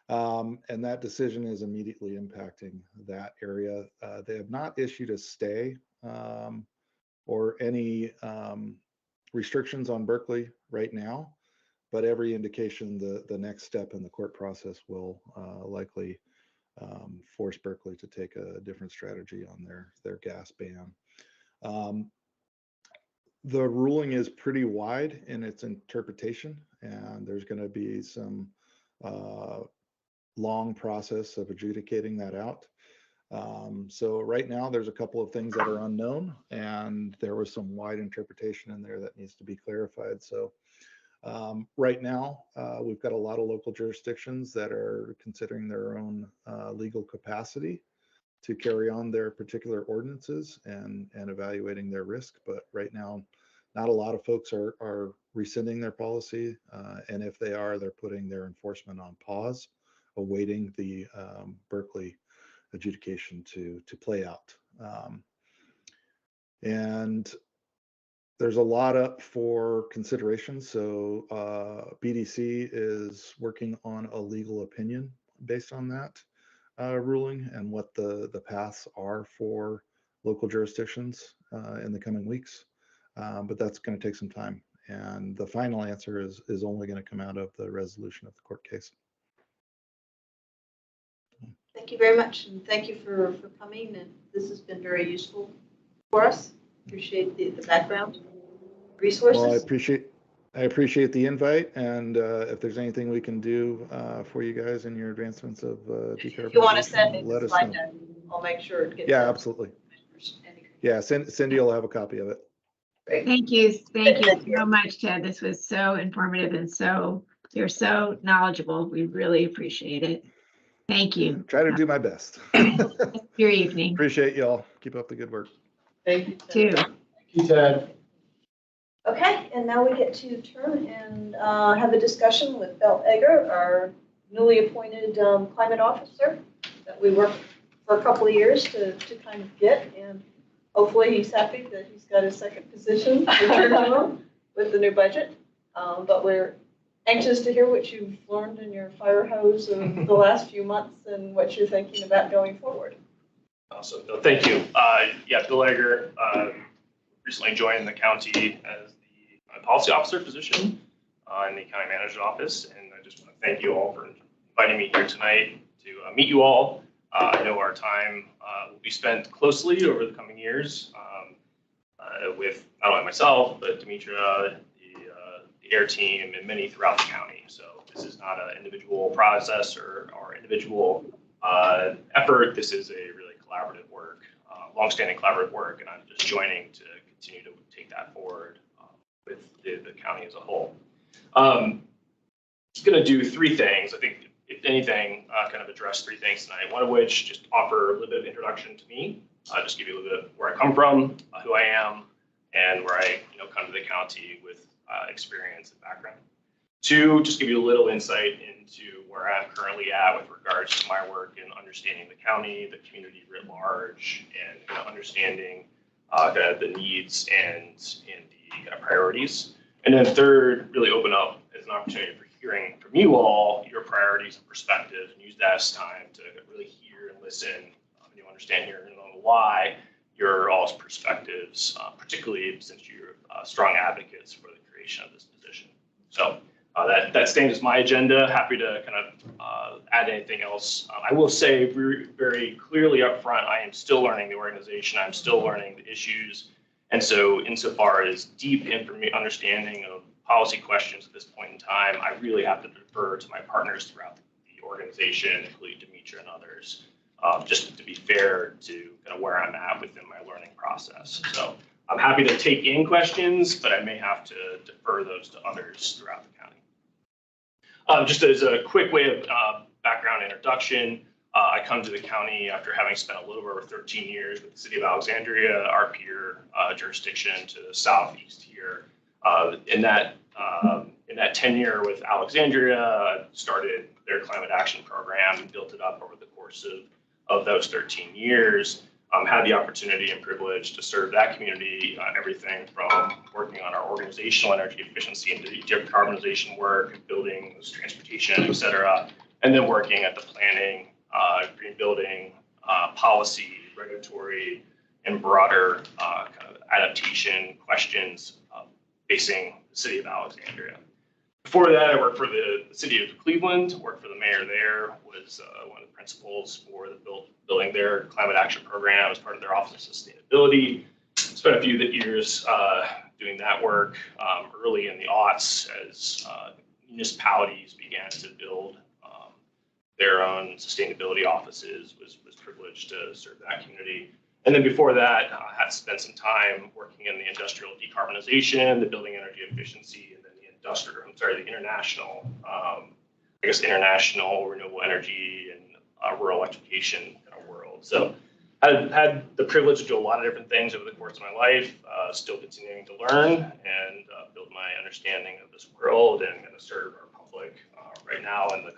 And that decision is immediately impacting that area. They have not issued a stay or any restrictions on Berkeley right now, but every indication the next step in the court process will likely force Berkeley to take a different strategy on their gas ban. The ruling is pretty wide in its interpretation, and there's going to be some long process of adjudicating that out. So right now there's a couple of things that are unknown, and there was some wide interpretation in there that needs to be clarified. So right now we've got a lot of local jurisdictions that are considering their own legal capacity to carry on their particular ordinances and evaluating their risk. But right now, not a lot of folks are rescinding their policy. And if they are, they're putting their enforcement on pause, awaiting the Berkeley adjudication to play out. And there's a lot up for consideration. So BDC is working on a legal opinion based on that ruling and what the paths are for local jurisdictions in the coming weeks. But that's going to take some time. And the final answer is only going to come out of the resolution of the court case. Thank you very much, and thank you for coming. And this has been very useful for us. Appreciate the background, resources. Well, I appreciate the invite, and if there's anything we can do for you guys in your advancements of decarbonization, if you want to send me let the us slide know. deck, I'll make sure it gets. Yeah, absolutely. Yeah, Cindy will have a copy of it. Great. Thank you so much, Ted. This was so informative and you're so knowledgeable. We really appreciate it. Thank you. Try to do my best. Your evening. Appreciate y'all. Keep up the good work. Thank you, too. Thank you, Ted. Okay, and now we get to turn and have a discussion with Bill Egger, our newly appointed climate officer that we worked for a couple of years to kind of get, and hopefully he's happy that he's got his second position returned to him with the new budget. But we're anxious to hear what you've learned in your fire hose of the last few months and what you're thinking about going forward. Awesome. No, thank you. Yeah, Bill Egger recently joined the county as the policy officer position in the county manager's office. And I just want to thank you all for inviting me here tonight to meet you all. I know our time will be spent closely over the coming years with not only myself, but Demetra, the AIR team, and many throughout the county. So this is not an individual process or individual effort. This is a really collaborative work, longstanding collaborative work, and I'm just joining to continue to take that forward with the county as a whole. Just going to do three things. I think, if anything, kind of address three things tonight. One of which, just offer a little bit of introduction to me, just give you a little bit of where I come from, who I am, and where I come to the county with experience and background. Two, just give you a little insight into where I'm currently at with regards to my work in understanding the county, the community writ large, and understanding the needs and the priorities. And then third, really open up as an opportunity for hearing from you all your priorities and perspectives, and use that as time to really hear and listen, and understand here and why your all's perspectives, particularly since you're strong advocates for the creation of this position. So that stands as my agenda. Happy to kind of add anything else. I will say very, very clearly up front, I am still learning the organization. I'm still learning the issues. And so insofar as deep understanding of policy questions at this point in time, I really have to defer to my partners throughout the organization, including Demetra and others, just to be fair to kind of where I'm at within my learning process. So I'm happy to take in questions, but I may have to defer those to others throughout the county. Just as a quick way of background introduction, I come to the county after having spent a little over 13 years with the city of Alexandria, our peer jurisdiction to the southeast here. In that tenure with Alexandria, I started their climate action program and built it up over the course of those 13 years. Had the opportunity and privilege to serve that community, everything from working on our organizational energy efficiency and decarbonization work, buildings, transportation, et cetera, and then working at the planning, green building, policy, regulatory, and broader kind of adaptation questions facing the city of Alexandria. Before that, I worked for the city of Cleveland, worked for the mayor there, was one of the principals for the building their climate action program as part of their Office of Sustainability. Spent a few years doing that work early in the aughts as municipalities began to build their own sustainability offices, was privileged to serve that community. And then before that, I had spent some time working in the industrial decarbonization, the building energy efficiency, and then the international, international renewable energy and rural electrification kind of world. So I've had the privilege to do a lot of different things over the course of my life, still continuing to learn and build my understanding of this world and going to serve our public right now in the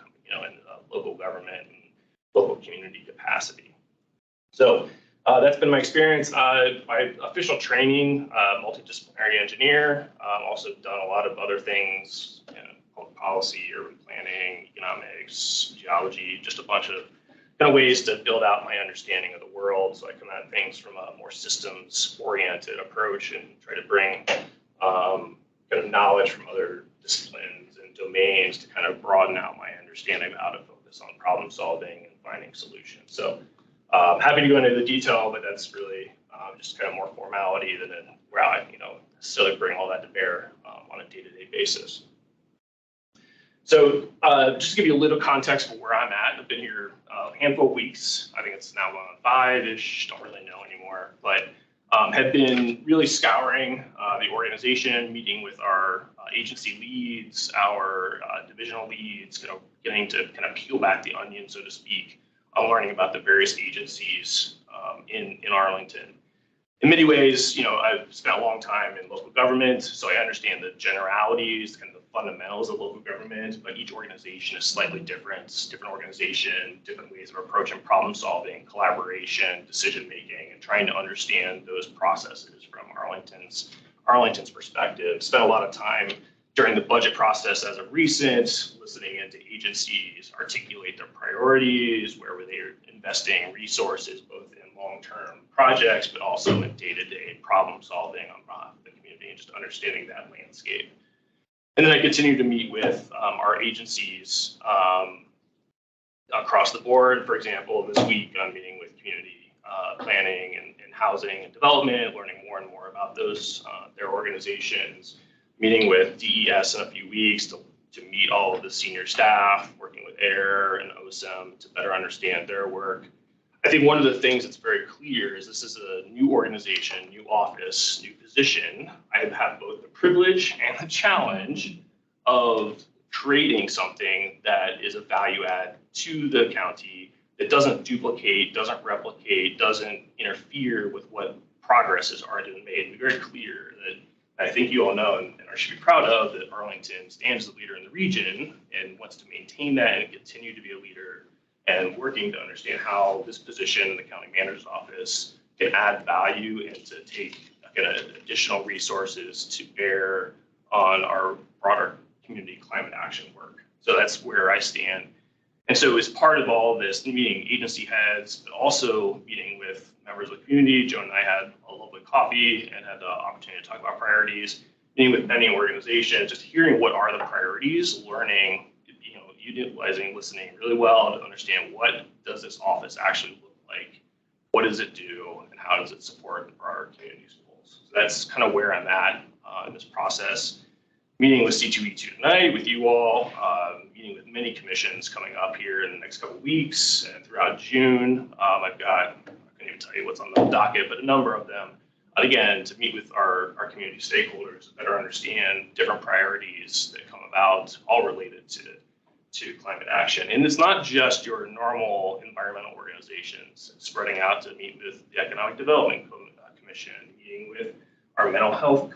local government and local community capacity. So that's been my experience. My official training, multidisciplinary engineer, also done a lot of other things, public policy, urban planning, economics, geology, just a bunch of kind of ways to build out my understanding of the world. So I come at things from a more systems-oriented approach and try to bring kind of knowledge from other disciplines and domains to kind of broaden out my understanding of how to focus on problem solving and finding solutions. So happy to go into the detail, but that's really just kind of more formality than where I, necessarily bring all that to bear on a day-to-day basis. So just to give you a little context for where I'm at, I've been here a handful of weeks. I think it's now going on 5-ish, don't really know anymore, but have been really scouring the organization, meeting with our agency leads, our divisional leads, getting to kind of peel back the onion, so to speak, on learning about the various agencies in Arlington. In many ways, I've spent a long time in local government, so I understand the generalities, kind of the fundamentals of local government, but each organization is slightly different. Different organization, different ways of approaching problem solving, collaboration, decision making, and trying to understand those processes from Arlington's perspective. Spent a lot of time during the budget process as of recent, listening into agencies articulate their priorities, where were they investing resources, both in long-term projects, but also in day-to-day problem solving on behalf of the community and just understanding that landscape. And then I continue to meet with our agencies across the board. For example, this week I'm meeting with community planning and housing and development, learning more and more about those, their organizations, meeting with DES in a few weeks to meet all of the senior staff, working with AIR and OSEM to better understand their work. I think one of the things that's very clear is this is a new organization, new office, new position. I have both the privilege and the challenge of creating something that is a value add to the county that doesn't duplicate, doesn't replicate, doesn't interfere with what progress has already been made. It's very clear that I think you all know and should be proud of that Arlington stands as a leader in the region and wants to maintain that and continue to be a leader, and working to understand how this position in the county manager's office can add value and to take additional resources to bear on our broader community climate action work. So that's where I stand. And so as part of all of this, meeting agency heads, but also meeting with members of the community, Joan and I had a lovely coffee and had the opportunity to talk about priorities, meeting with many organizations, just hearing what are the priorities, learning, utilizing, listening really well to understand what does this office actually look like, what does it do, and how does it support our community's goals. So that's kind of where I'm at in this process. Meeting with C2E2 tonight with you all, meeting with many commissions coming up here in the next couple of weeks and throughout June. I couldn't even tell you what's on the docket, but a number of them again, to meet with our community stakeholders, better understand different priorities that come about, all related to climate action. And it's not just your normal environmental organizations. It's spreading out to meet with the Economic Development Commission, meeting with our mental health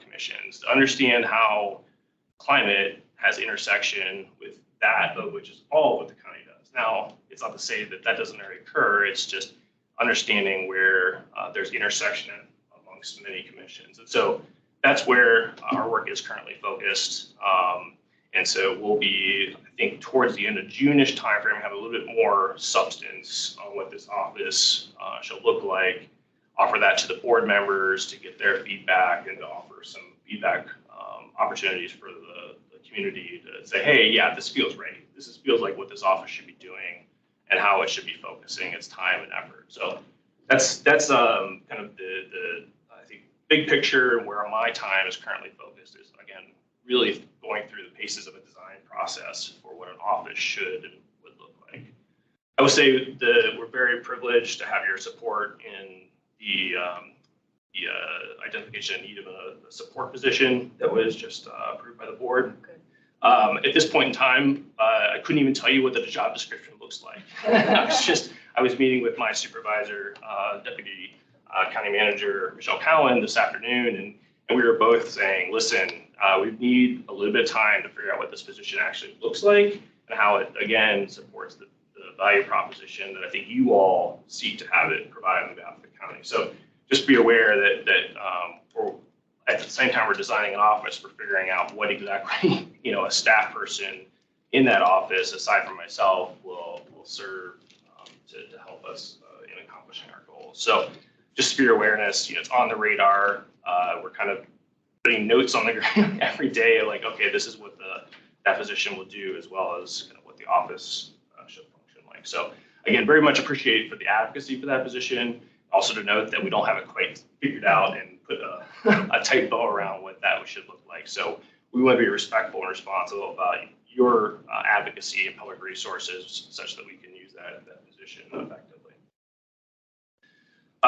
commissions, to understand how climate has intersection with that, which is all what the county does. Now, it's not to say that that doesn't already occur. It's just understanding where there's intersection amongst many commissions. And so that's where our work is currently focused. And so we'll be, I think, towards the end of June-ish timeframe, have a little bit more substance on what this office shall look like, offer that to the board members to get their feedback and to offer some feedback opportunities for the community to say, hey, yeah, this feels right. This feels like what this office should be doing and how it should be focusing its time and effort. So that's kind of the I think, big picture and where my time is currently focused is, again, really going through the paces of a design process for what an office should and would look like. I would say that we're very privileged to have your support in the identification and need of a support position that was just approved by the board. At this point in time, I couldn't even tell you what the job description looks like. I was meeting with my supervisor, Deputy County Manager Michelle Cowan this afternoon, and we were both saying, listen, we need a little bit of time to figure out what this position actually looks like and how it, again, supports the value proposition that I think you all seek to have it provide on behalf of the county. So just be aware that at the same time we're designing an office, we're figuring out what exactly a staff person in that office, aside from myself, will serve to help us in accomplishing our goals. So just for your awareness, it's on the radar. We're kind of putting notes on the ground every day, like, okay, this is what that position will do, as well as kind of what the office should function like. So again, very much appreciate for the advocacy for that position. Also to note that we don't have it quite figured out and put a tight bow around what that should look like. So we want to be respectful and responsible about your advocacy and public resources such that we can use that position effectively.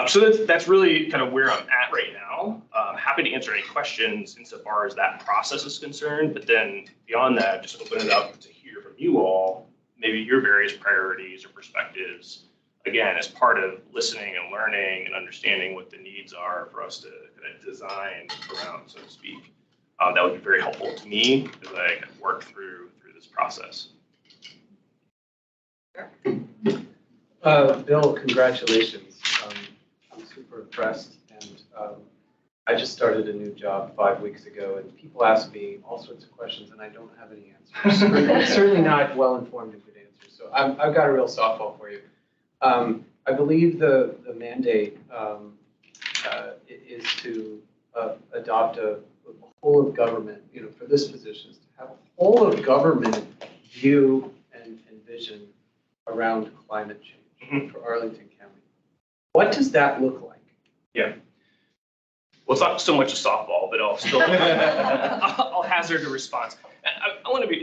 So that's really kind of where I'm at right now. Happy to answer any questions insofar as that process is concerned, but then beyond that, just open it up to hear from you all, maybe your various priorities or perspectives, again, as part of listening and learning and understanding what the needs are for us to kind of design around, so to speak. That would be very helpful to me as I work through this process. Bill, congratulations. I'm super impressed, and I just started a new job 5 weeks ago, and people ask me all sorts of questions, and I don't have any answers. Certainly not well-informed and good answers. So I've got a real softball for you. I believe the mandate is to adopt a whole of government, for this position, is to have a whole of government view and vision around climate change for Arlington County. What does that look like? Yeah. Well, it's not so much a softball, but I'll still I'll hazard a response. I want to be,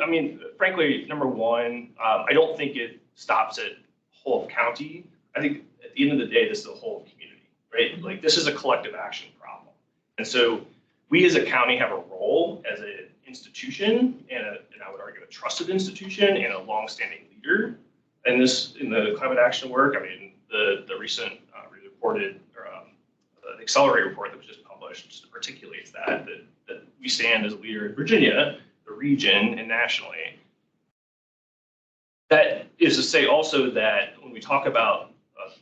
frankly, number one, I don't think it stops at whole of county. I think at the end of the day, this is a whole of community, right? Like, this is a collective action problem. And so we as a county have a role as an institution and I would argue a trusted institution and a longstanding leader in the climate action work. The recent reported or the Accelerate report that was just published just articulates that we stand as a leader in Virginia, the region, and nationally. That is to say also that when we talk about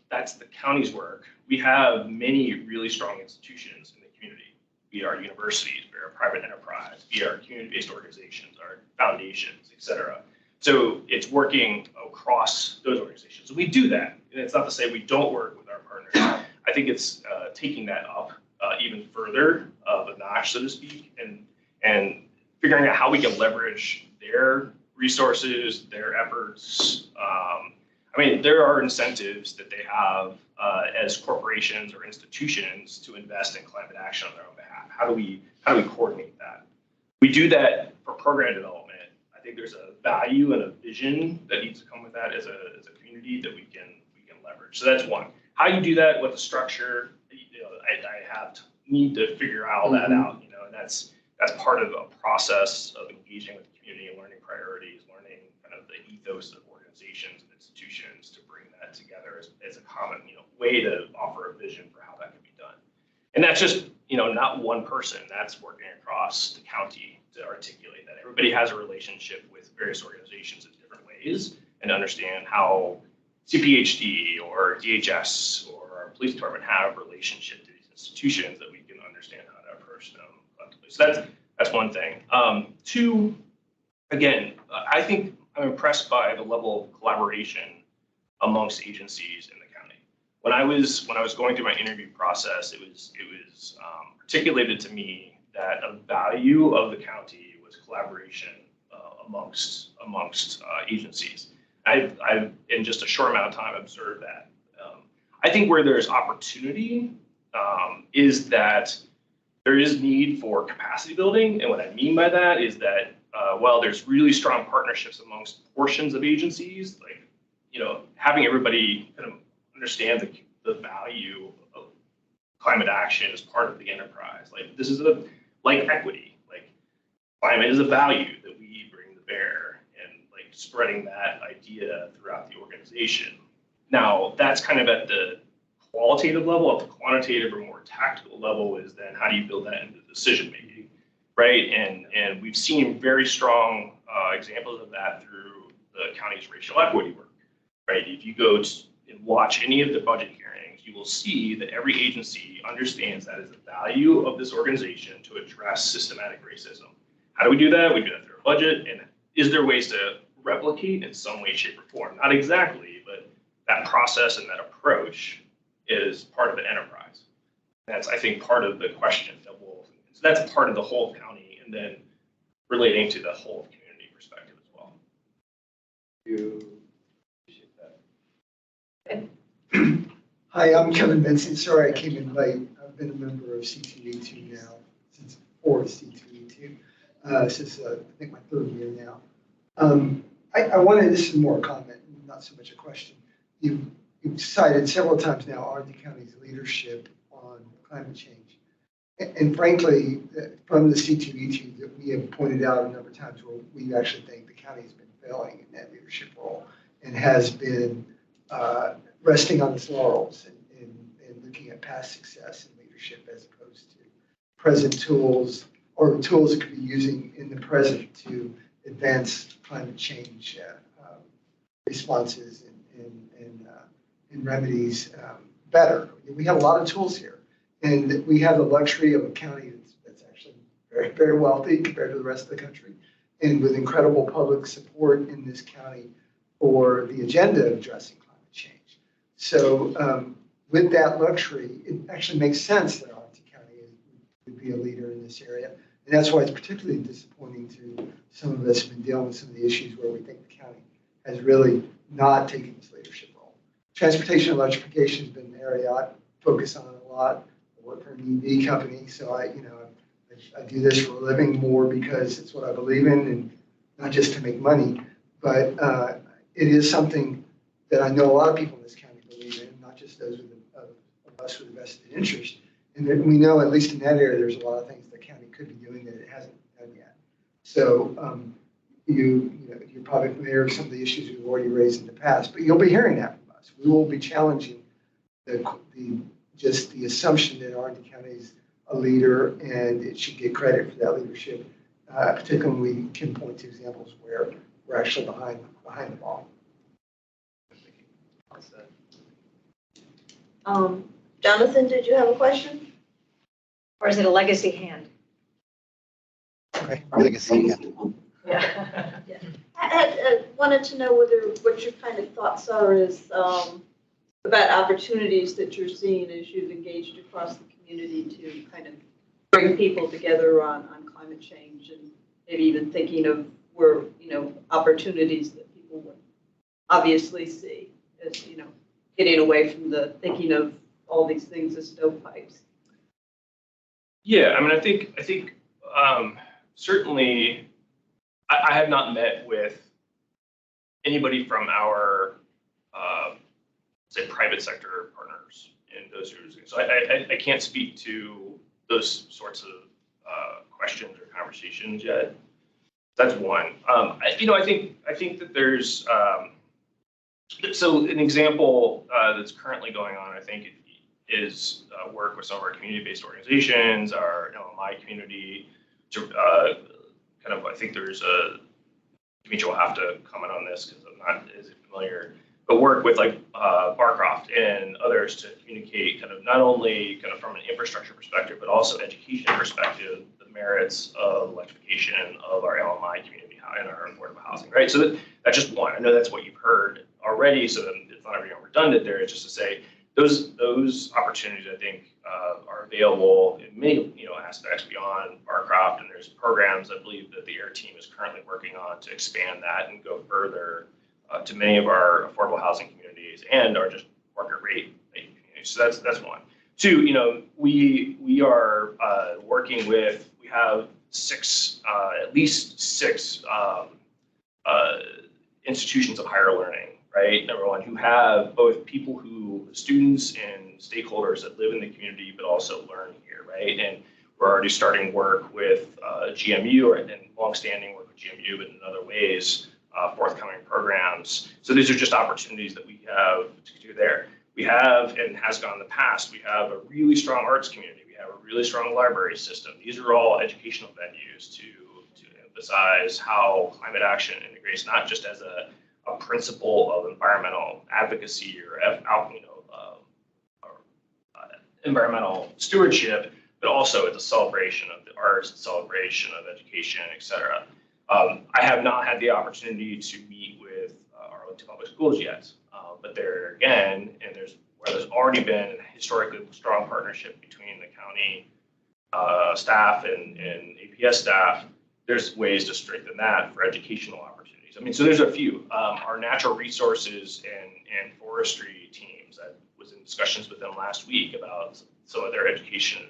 that's the county's work, we have many really strong institutions in the community. Be our universities, be our private enterprise, be our community-based organizations, our foundations, et cetera. So it's working across those organizations. So we do that. And it's not to say we don't work with our partners. I think it's taking that up even further of a notch, so to speak, and figuring out how we can leverage their resources, their efforts. There are incentives that they have as corporations or institutions to invest in climate action on their own behalf. How do we coordinate that? We do that for program development. I think there's a value and a vision that needs to come with that as a community that we can leverage. So that's one. How you do that, what the structure, need to figure all that out, and that's part of a process of engaging with the community and learning priorities, learning kind of the ethos of organizations and institutions to bring that together as a common, way to offer a vision for how that can be done. And that's just, not one person, that's working across the county to articulate that. Everybody has a relationship with various organizations in different ways and understand how CPHD or DHS or our police department have a relationship to these institutions that we can understand how to approach them collectively. So that's one thing. Two, again, I think I'm impressed by the level of collaboration amongst agencies in the county. When I was going through my interview process, it was articulated to me that a value of the county was collaboration amongst agencies. I've in just a short amount of time observed that. I think where there's opportunity is that there is need for capacity building, and what I mean by that is that while there's really strong partnerships amongst portions of agencies, like having everybody kind of understand the value of climate action as part of the enterprise. Like this is like equity, like climate is a value that we bring to bear, and like spreading that idea throughout the organization. Now that's kind of at the qualitative level. At the quantitative or more tactical level is then how do you build that into decision making, right? And we've seen very strong examples of that through the county's racial equity work, right? If you go and watch any of the budget hearings, you will see that every agency understands that as a value of this organization to address systematic racism. How do we do that? We do that through a budget. And is there ways to replicate in some way, shape, or form? Not exactly, but that process and that approach is part of the enterprise. That's, I think, part of the question that so that's part of the whole county, and then relating to the whole community perspective as well. You appreciate that. Hi, I'm Kevin Benson. Sorry I came in late. I've been a member of C2E2 now since before C2E2, since I think my third year now. I wanted, this is more a comment, not so much a question. You've cited several times now Arlington County's leadership on climate change. And frankly, from the C2E2 that we have pointed out a number of times where we actually think the county has been failing in that leadership role and has been resting on its laurels and looking at past success in leadership as opposed to present tools or tools it could be using in the present to advance climate change responses and remedies better. We have a lot of tools here, and we have the luxury of a county that's actually very, very wealthy compared to the rest of the country, and with incredible public support in this county for the agenda of addressing climate change. So with that luxury, it actually makes sense that Arlington County would be a leader in this area. And that's why it's particularly disappointing to some of us who've been dealing with some of the issues where we think the county has really not taken this leadership role. Transportation electrification has been an area I focus on a lot. I work for an EV company, so I do this for a living more because it's what I believe in and not just to make money. But it is something that I know a lot of people in this county believe in, not just those of us with a vested interest. And that we know, at least in that area, there's a lot of things the county could be doing that it hasn't done yet. So you're probably familiar with some of the issues we've already raised in the past, but you'll be hearing that from us. We will be challenging just the assumption that Arlington County is a leader and it should get credit for that leadership, particularly when we can point to examples where we're actually behind the ball. Jonathan, did you have a question? Or is it a legacy hand? Okay, legacy hand. Yeah. I wanted to know what your kind of thoughts are about opportunities that you're seeing as you've engaged across the community to kind of bring people together on climate change, and maybe even thinking of where, opportunities that people would obviously see as, getting away from the thinking of all these things as stovepipes. Yeah, I mean, I think certainly I have not met with anybody from our say private sector partners those areas. So I can't speak to those sorts of questions or conversations yet. That's one. I think that there's so an example that's currently going on, I think, is work with some of our community-based organizations, our LMI community, to kind of, I think there's Demetri will have to comment on this because I'm not as familiar, but work with like Barcroft and others to communicate kind of not only kind of from an infrastructure perspective, but also education perspective, the merits of electrification of our LMI community and our affordable housing, right? So that's just one. I know that's what you've heard already, so that it's not everything redundant there. It's just to say those opportunities, I think, are available in many aspects beyond Barcroft, and there's programs I believe that the AIR team is currently working on to expand that and go further to many of our affordable housing communities and our just market rate communities. So that's one. Two, we are working with, we have at least six institutions of higher learning, right? Number one, who have both students and stakeholders that live in the community, but also learn here, right? And we're already starting work with GMU and longstanding work with GMU, but in other ways, forthcoming programs. So these are just opportunities that we have to do there. We have, and has gone in the past, we have a really strong arts community. We have a really strong library system. These are all educational venues to emphasize how climate action integrates not just as a principle of environmental advocacy or environmental stewardship, but also it's a celebration of the arts, celebration of education, et cetera. I have not had the opportunity to meet with Arlington Public Schools yet, but there again, and there's already been a historically strong partnership between the county staff and APS staff. There's ways to strengthen that for educational opportunities. I mean, so there's a few. Our natural resources and forestry teams, I was in discussions with them last week about some of their education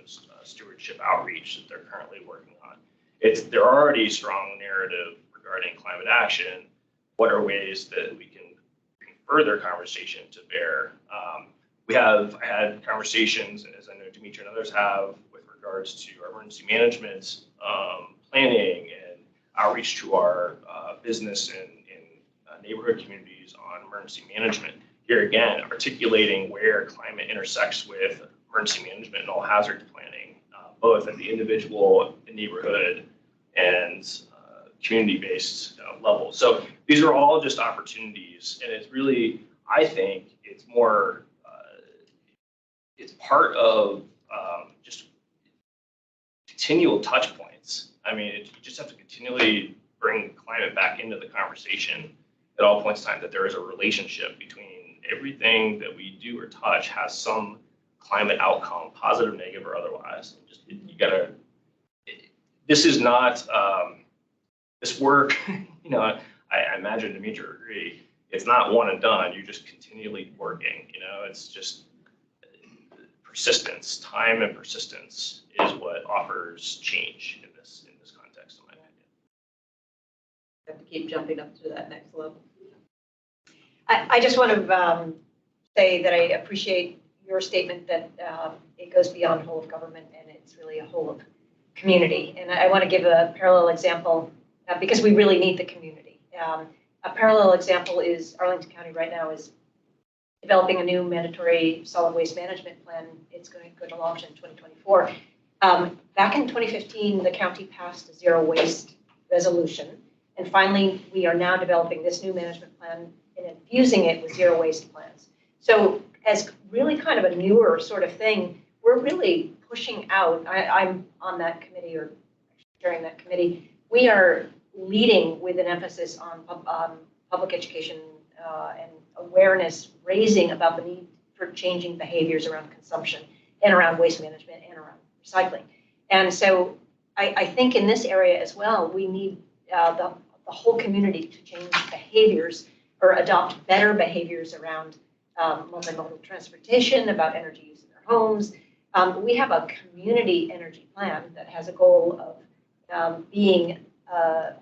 stewardship outreach that they're currently working on. They're already strong narrative regarding climate action. What are ways that we can bring further conversation to bear? We have had conversations, as I know Demetri and others have, with regards to our emergency management planning and outreach to our business and neighborhood communities on emergency management. Here again, articulating where climate intersects with emergency management and all hazard planning, both at the individual, the neighborhood, and community-based level. So these are all just opportunities, and it's really, I think, it's more, it's part of just continual touch points. I mean, you just have to continually bring climate back into the conversation at all points in time, that there is a relationship between everything that we do or touch has some climate outcome, positive, negative, or otherwise. You gotta, this is not, this work, I imagine Demetri would agree, it's not one and done. You're just continually working, it's just persistence, time and persistence is what offers change in this context, in my opinion. Have to keep jumping up to that next level. I just want to say that I appreciate your statement that it goes beyond whole of government and it's really a whole of community. And I want to give a parallel example because we really need the community. A parallel example is Arlington County right now is developing a new mandatory solid waste management plan. It's going to launch in 2024. Back in 2015, the county passed a zero waste resolution. And finally, we are now developing this new management plan and infusing it with zero waste plans. So as really kind of a newer sort of thing, we're really pushing out. I'm on that committee or chairing that committee. We are leading with an emphasis on public education and awareness raising about the need for changing behaviors around consumption and around waste management and around recycling. And so I think in this area as well, we need the whole community to change behaviors or adopt better behaviors around multimodal transportation, about energy use in their homes. We have a community energy plan that has a goal of being a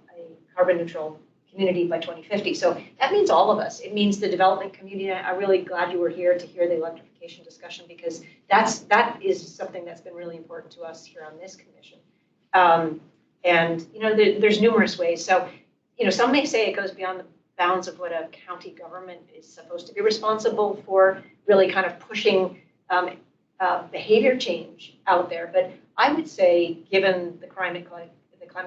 carbon neutral community by 2050. So that means all of us. It means the development community. I'm really glad you were here to hear the electrification communication discussion, because that is something that's been really important to us here on this commission. And, you know, there's numerous ways. So, you know, some may say it goes beyond the bounds of what a county government is supposed to be responsible for, really kind of pushing behavior change out there. But I would say, given the climate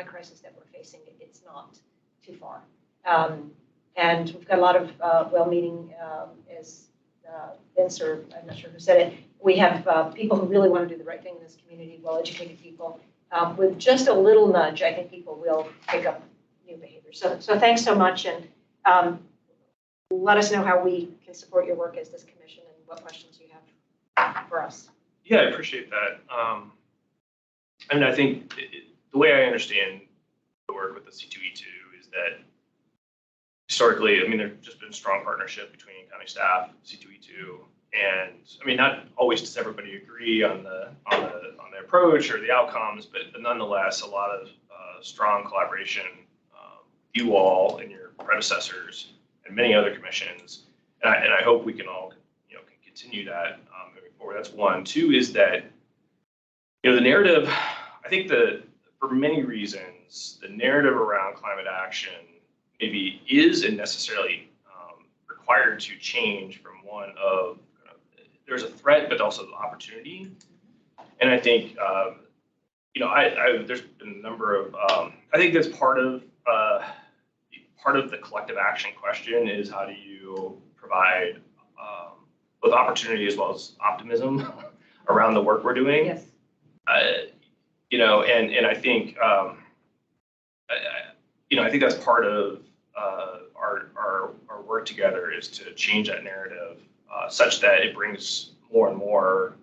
crisis that we're facing, it's not too far. And we've got a lot of well-meaning, as Vince, or I'm not sure who said it, we have people who really want to do the right thing in this community, well-educated people. With just a little nudge, I think people will pick up new behavior. So thanks so much, and let us know how we can support your work as this commission and what questions you have for us. Yeah, I appreciate that. I mean, I think the way I understand the work with the C2E2 is that historically, I mean, there's just been a strong partnership between county staff, C2E2, and I mean, not always does everybody agree on the approach or the outcomes, but nonetheless, a lot of strong collaboration. You all and your predecessors and many other commissions, and I hope we can all, you know, can continue that moving forward. That's one. Two is that, you know, the narrative. I think that for many reasons, the narrative around climate action maybe is and necessarily required to change from one of there's a threat, but also the opportunity. And I think, you know, there's been a number of, I think that's part of the collective action question is how do you provide both opportunity as well as optimism around the work we're doing. Yes. You know, and I think, you know, I think that's part of our work together is to change that narrative such that it brings more and more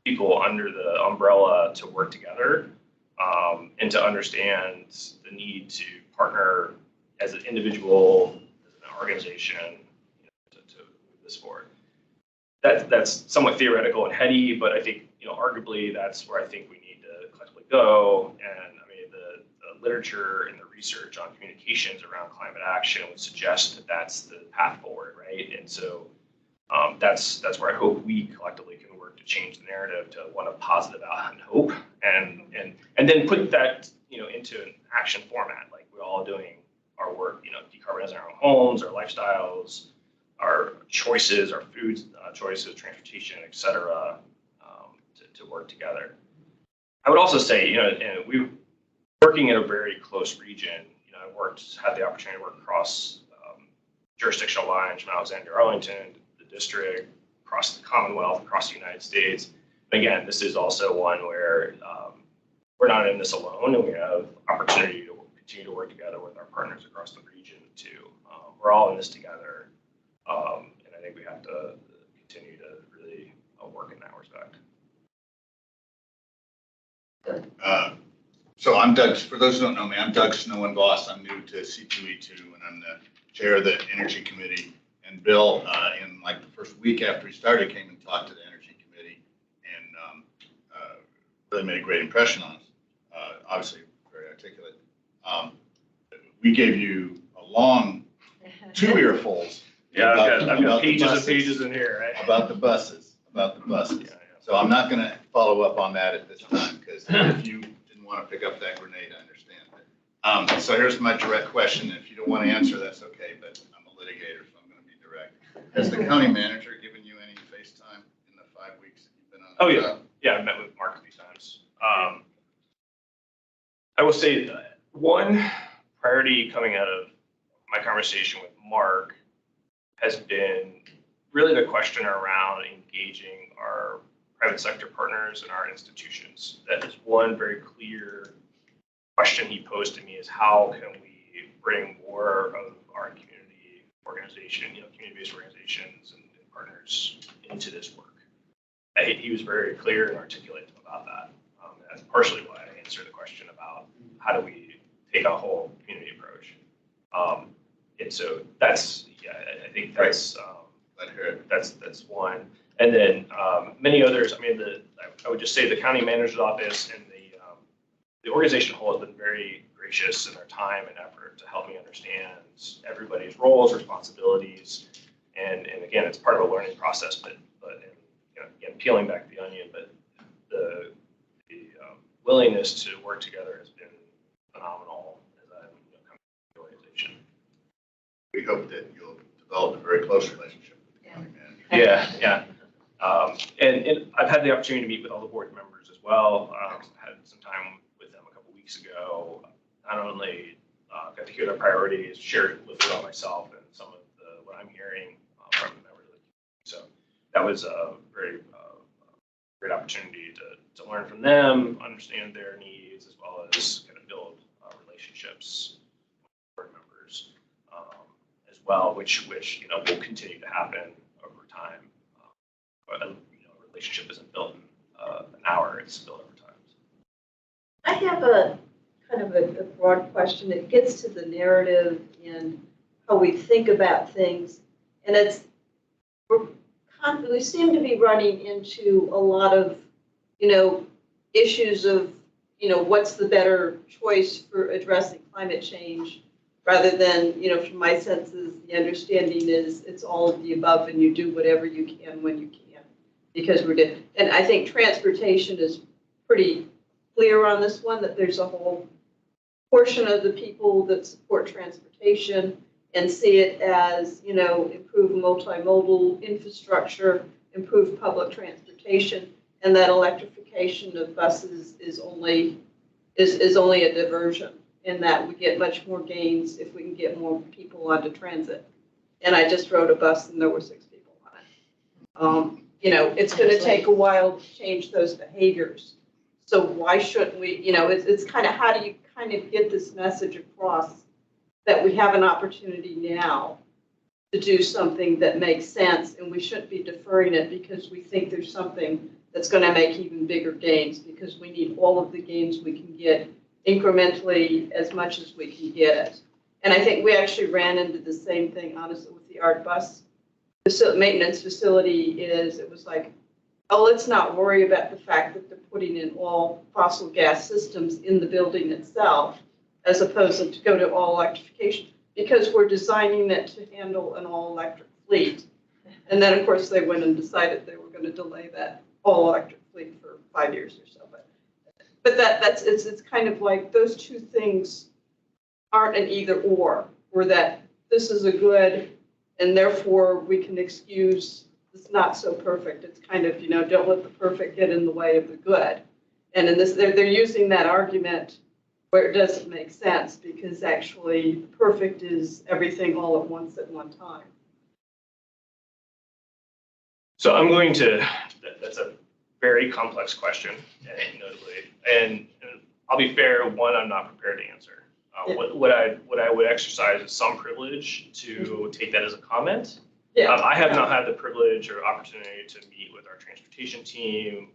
people under the umbrella to work together and to understand the need to partner as an individual, as an organization, you know, to move this forward. That's somewhat theoretical and heady, but I think, you know, arguably that's where I think we need to collectively go. And I mean, the literature and the research on communications around climate action would suggest that that's the path forward, right? And so that's where I hope we collectively can work to change the narrative to one of positive and hope, and then put that, you know, into an action format, like we're all doing our work, you know, decarbonizing our own homes, our lifestyles, our choices, our food choices, transportation, et cetera, to work together. I would also say, you know, and we're working in a very close region. You know, had the opportunity to work across jurisdictional lines from Alexandria, Arlington, the district, across the Commonwealth, across the United States. Again, this is also one where we're not in this alone, and we have opportunity to continue to work together with our partners across the region too. We're all in this together, and I think we have to continue to really work in that respect. So I'm Doug, for those who don't know me, I'm Doug Snowinboss. I'm new to C2E2, and I'm the chair of the Energy Committee. And Bill, in like the first week after he started, came and talked to the Energy Committee and really made a great impression on us. Obviously, very articulate. We gave you a long 2 earfuls. Yeah, I've got pages and pages in here, right? About the buses. Yeah. So I'm not going to follow up on that at this time, because if you didn't want to pick up that grenade, I understand. So here's my direct question. If you don't want to answer, that's okay, but I'm a litigator, so I'm going to be direct. Has the county manager given you any face time in the 5 weeks that you've been on? Oh, yeah. Yeah, I've met with Mark a few times. I will say one priority coming out of my conversation with Mark has been really the question around engaging our private sector partners and our institutions. That is one very clear question he posed to me, is how can we bring more of our community organization, you know, community-based organizations and partners into this work. He was very clear and articulate about that. That's partially why I answered the question about how do we take a whole community approach. And so that's, yeah, I think that's that's one. And then many others. I mean, I would just say the county manager's office and the organization whole has been very gracious in their time and effort to help me understand everybody's roles, responsibilities, and again, it's part of a learning process. But again, peeling back the onion, but the willingness to work together has been phenomenal as I've come to the organization. We hope that you'll develop a very close relationship with the county manager. Yeah. And I've had the opportunity to meet with all the board members as well. Had some time with them a couple weeks ago. Not only got to hear their priorities, shared a little bit about myself and some of what I'm hearing from the members of the community. So that was a very great opportunity to learn from them, understand their needs, as well as kind of build relationships with board members as well, which will continue to happen over time. But a relationship isn't built in an hour; it's built over time. I have a kind of a broad question. It gets to the narrative and how we think about things, and we seem to be running into a lot of issues of what's the better choice for addressing climate change, rather than from my senses the understanding is it's all of the above and you do whatever you can when you can, because and I think transportation is pretty clear on this one, that there's a whole portion of the people that support transportation and see it as, improve multimodal infrastructure, improve public transportation, and that electrification of buses is only a diversion, and that we get much more gains if we can get more people onto transit. And I just rode a bus and there were 6 people on it. It's going to take a while to change those behaviors. So why shouldn't we, it's kind of, how do you kind of get this message across that we have an opportunity now to do something that makes sense, and we shouldn't be deferring it because we think there's something that's going to make even bigger gains, because we need all of the gains we can get incrementally as much as we can get it. And I think we actually ran into the same thing, honestly, with the art bus maintenance facility. It was like, oh, let's not worry about the fact that they're putting in all fossil gas systems in the building itself, as opposed to go to all electrification, because we're designing it to handle an all electric fleet. And then, of course, they went and decided they were going to delay that all electric fleet for 5 years or so. But it's kind of like those two things aren't an either or that this is a good, and therefore we can excuse it's not so perfect. It's kind of, don't let the perfect get in the way of the good. And in this, they're using that argument where it doesn't make sense, because actually the perfect is everything all at once at one time. So that's a very complex question, notably. And I'll be fair, one, I'm not prepared to answer. What I would exercise is some privilege to take that as a comment. I have not had the privilege or opportunity to meet with our transportation team,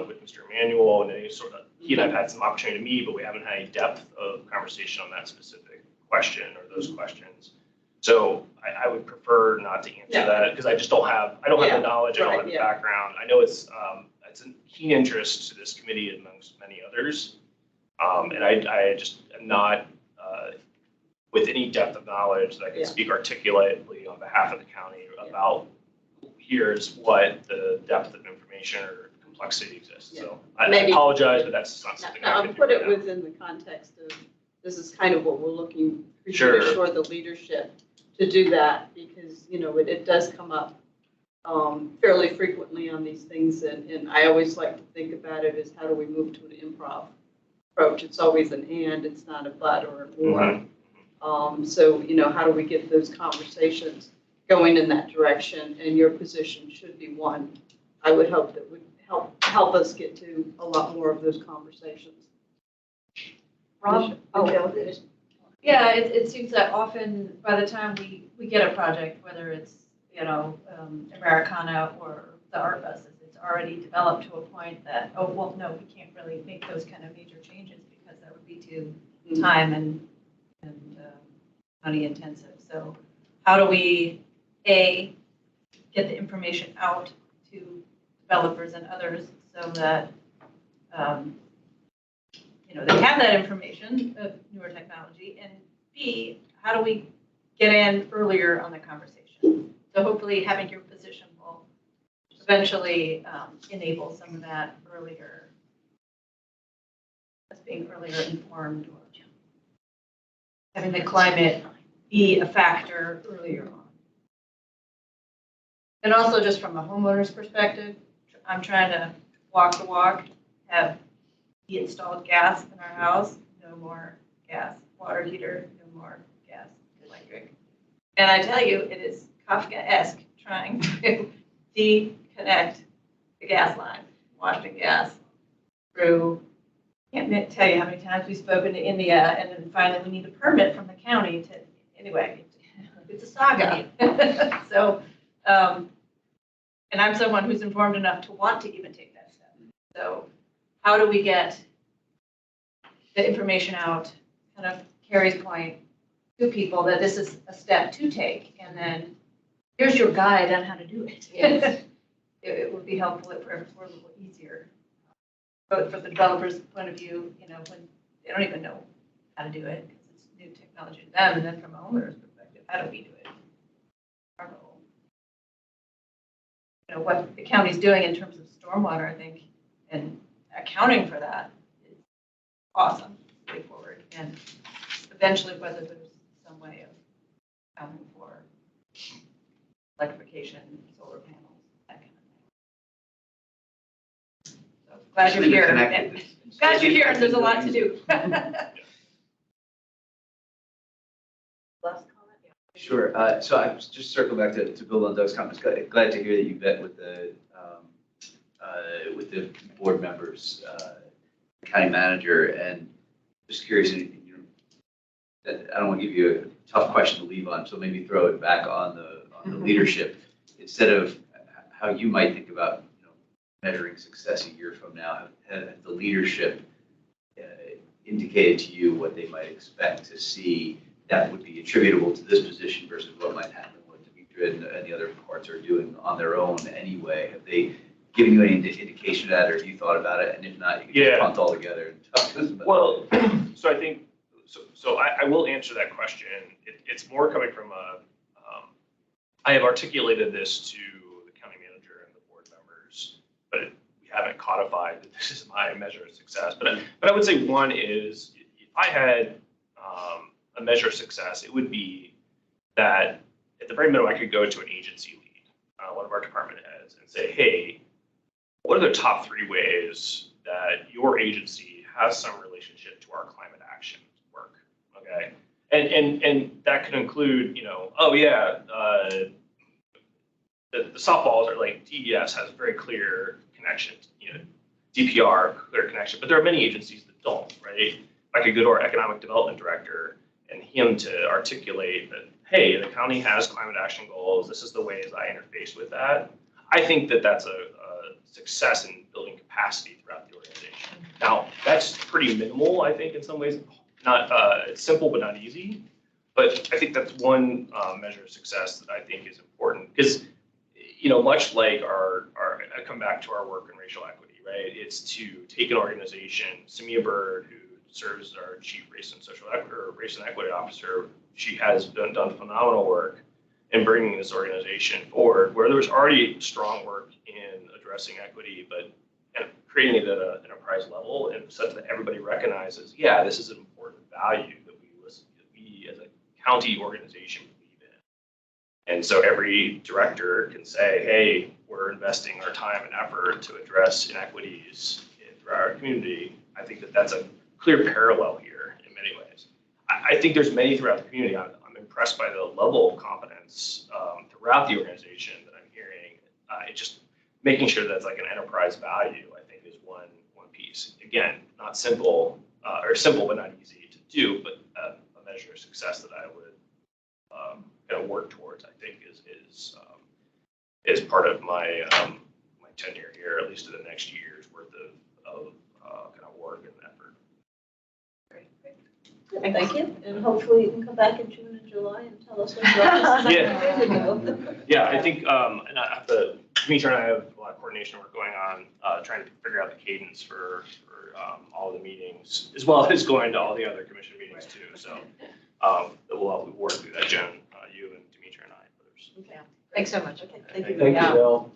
with Mr. Emanuel, and he and I've had some opportunity to meet, but we haven't had any depth of conversation on that specific question or those questions. So I would prefer not to answer that, because I just don't have the knowledge, I don't have the background. I know it's a keen interest to this committee amongst many others, and I just am not with any depth of knowledge that I can speak articulately on behalf of the county about here's what the depth of information or complexity exists. So I apologize, but that's not something I can do. I'll put it within the context of this is kind of what we're looking to assure the leadership to do that, because it does come up fairly frequently on these things, and I always like to think about it as how do we move to an improv approach. It's always an and, it's not a but or an or. Mm-hmm. So, how do we get those conversations going in that direction? And your position should be one, I would hope, that would help us get to a lot more of those conversations. Rob? Yeah, it seems that often by the time we get a project, whether it's, Americana or the art buses, it's already developed to a point that, oh, well, no, we can't really make those kind of major changes because that would be too time and money intensive. So how do we, A, get the information out to developers and others so that, they have that information of newer technology, and B, how do we get in earlier on the conversation? So hopefully having your position will eventually enable some of that earlier, as being earlier informed or having the climate be a factor earlier on. And also just from a homeowner's perspective, I'm trying to walk the walk, have the installed gas in our house, no more gas, water heater, no more gas, electric. And I tell you, it is Kafkaesque trying to deconnect the gas line, washing gas through, can't tell you how many times we've spoken to India, and then finally we need a permit from the county to, anyway, it's a saga. So, and I'm someone who's informed enough to want to even take that step. So how do we get the information out, kind of Carrie's point, to people that this is a step to take, and then here's your guide on how to do it. Yes. It would be helpful if it were a little easier. But from the developer's point of view, you know, when they don't even know how to do it, because it's new technology to them, and then from a homeowner's perspective, how do we do it? Our role. You know, what the county's doing in terms of stormwater, I think, and accounting for that is awesome, way forward. And eventually, whether there's some way of accounting for electrification, solar panels, that kind of thing. So glad you're here. And glad you're here, and there's a lot to do. Last comment? Yeah. Sure. So I was just circling back to build on Doug's comments. Glad to hear that you met with the board members, county manager, and just curious. You know, I don't want to give you a tough question to leave on, so maybe throw it back on the leadership instead of how you might think about measuring success a year from now. Have the leadership indicated to you what they might expect to see that would be attributable to this position versus what might happen with Demetra and the other parts are doing on their own anyway? Have they given you any indication of that, or have you thought about it? And if not, you can just punt all together and talk to us about it. Well, so I think, so I will answer that question. It's more coming from I have articulated this to the county manager and the board members, but we haven't codified that this is my measure of success. But I would say one is, if I had a measure of success, it would be that at the very minimum, I could go to an agency lead, one of our department heads, and say, hey, what are the top 3 ways that your agency has some relationship to our climate action work? Okay. And that could include, you know, oh yeah, the softballs are like DES has very clear connection, you know, DPR, clear connection, but there are many agencies that don't, right? I could go to our economic development director and him to articulate that, hey, the county has climate action goals. This is the ways I interface with that. I think that that's a success in building capacity throughout the organization. Now, that's pretty minimal, I think, in some ways. Not it's simple, but not easy. But I think that's one measure of success that I think is important because, you know, much like I come back to our work in racial equity, right? It's to take an organization, Samia Bird, who serves as our chief race and equity officer. She has done phenomenal work in bringing this organization forward, where there was already strong work in addressing equity, but creating it at an enterprise level and such that everybody recognizes, yeah, this is an important value that we as a county organization believe in. And so every director can say, hey, we're investing our time and effort to address inequities throughout our community. I think that that's a clear parallel here in many ways. I think there's many throughout the community. I'm impressed by the level of competence throughout the organization that I'm hearing. It's just making sure that's like an enterprise value, I think, is one piece. Again, not simple, or simple but not easy to do, but a measure of success that I would kind of work towards, I think, is part of my my tenure here, at least in the next year's worth of kind of work and effort. Thank you, and hopefully you can come back in June and July and tell us what your office is. Yeah, I think, and I have to, Demetra and I have a lot of coordination work going on, trying to figure out the cadence for all the meetings, as well as going to all the other commission meetings too. So we'll work through that, Jen, you and Demetra and I. Okay. Thanks so much. Okay, thank you. Thank you, Bill.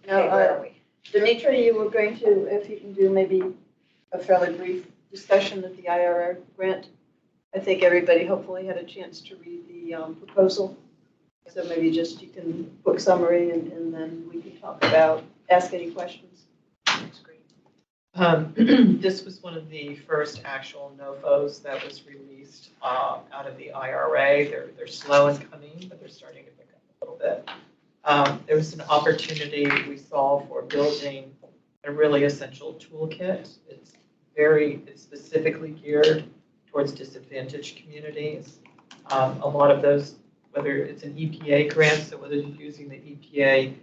Now, Okay, where are we? Demetri, you were going to, if you can do maybe a fairly brief discussion of the IRR grant. I think everybody hopefully had a chance to read the proposal. So maybe just you can quick summary and then we can talk about, ask any questions. That's great. This was one of the first actual NOFOs that was released out of the IRA. They're slow in coming, but they're starting to pick up a little bit. There was an opportunity we saw for building a really essential toolkit. It's specifically geared towards disadvantaged communities. A lot of those, whether it's an EPA grant, so whether you're using the EPA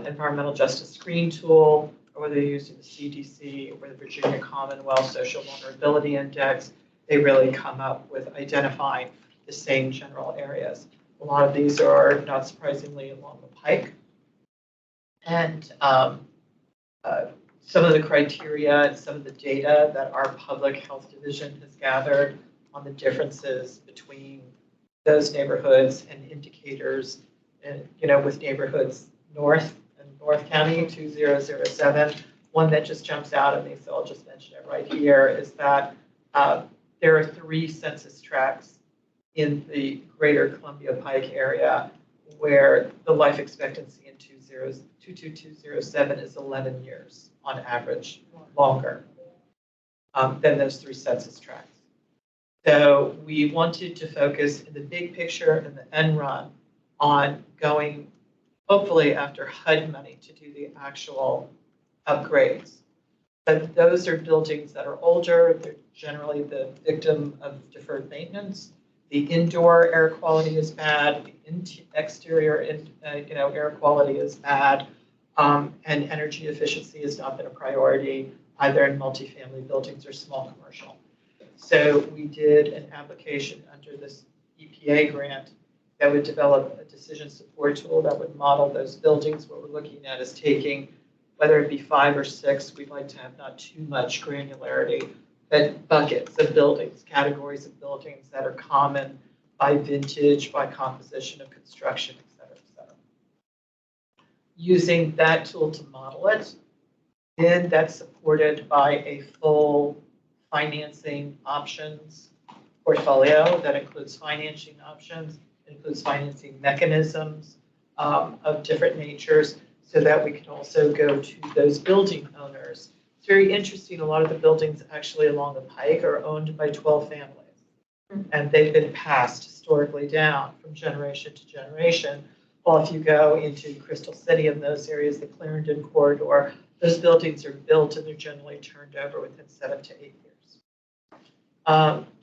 Environmental Justice Screen Tool, or whether you're using the CDC or the Virginia Commonwealth Social Vulnerability Index, they really come up with identifying the same general areas. A lot of these are, not surprisingly, along the pike. And some of the criteria and some of the data that our public health division has gathered on the differences between those neighborhoods and indicators, and with neighborhoods north and North County 2007. One that just jumps out at me, so I'll just mention it right here, is that there are 3 census tracts in the greater Columbia Pike area where the life expectancy in 22207 is 11 years on average, longer than those 3 census tracts. So we wanted to focus in the big picture and the end run on going, hopefully after HUD money, to do the actual upgrades. But those are buildings that are older. They're generally the victim of deferred maintenance. The indoor air quality is bad. The exterior air quality is bad. And energy efficiency has not been a priority either in multifamily buildings or small commercial. So we did an application under this EPA grant that would develop a decision support tool that would model those buildings. What we're looking at is taking, whether it be 5 or 6, we'd like to have not too much granularity, but buckets of buildings, categories of buildings that are common by vintage, by composition of construction, et cetera, et cetera. Using that tool to model it, then that's supported by a full financing options portfolio that includes financing options, includes financing mechanisms of different natures, so that we can also go to those building owners. It's very interesting, a lot of the buildings actually along the pike are owned by 12 families, and they've been passed historically down from generation to generation. Well, if you go into Crystal City and those areas, the Clarendon corridor, those buildings are built and they're generally turned over within 7 to 8 years.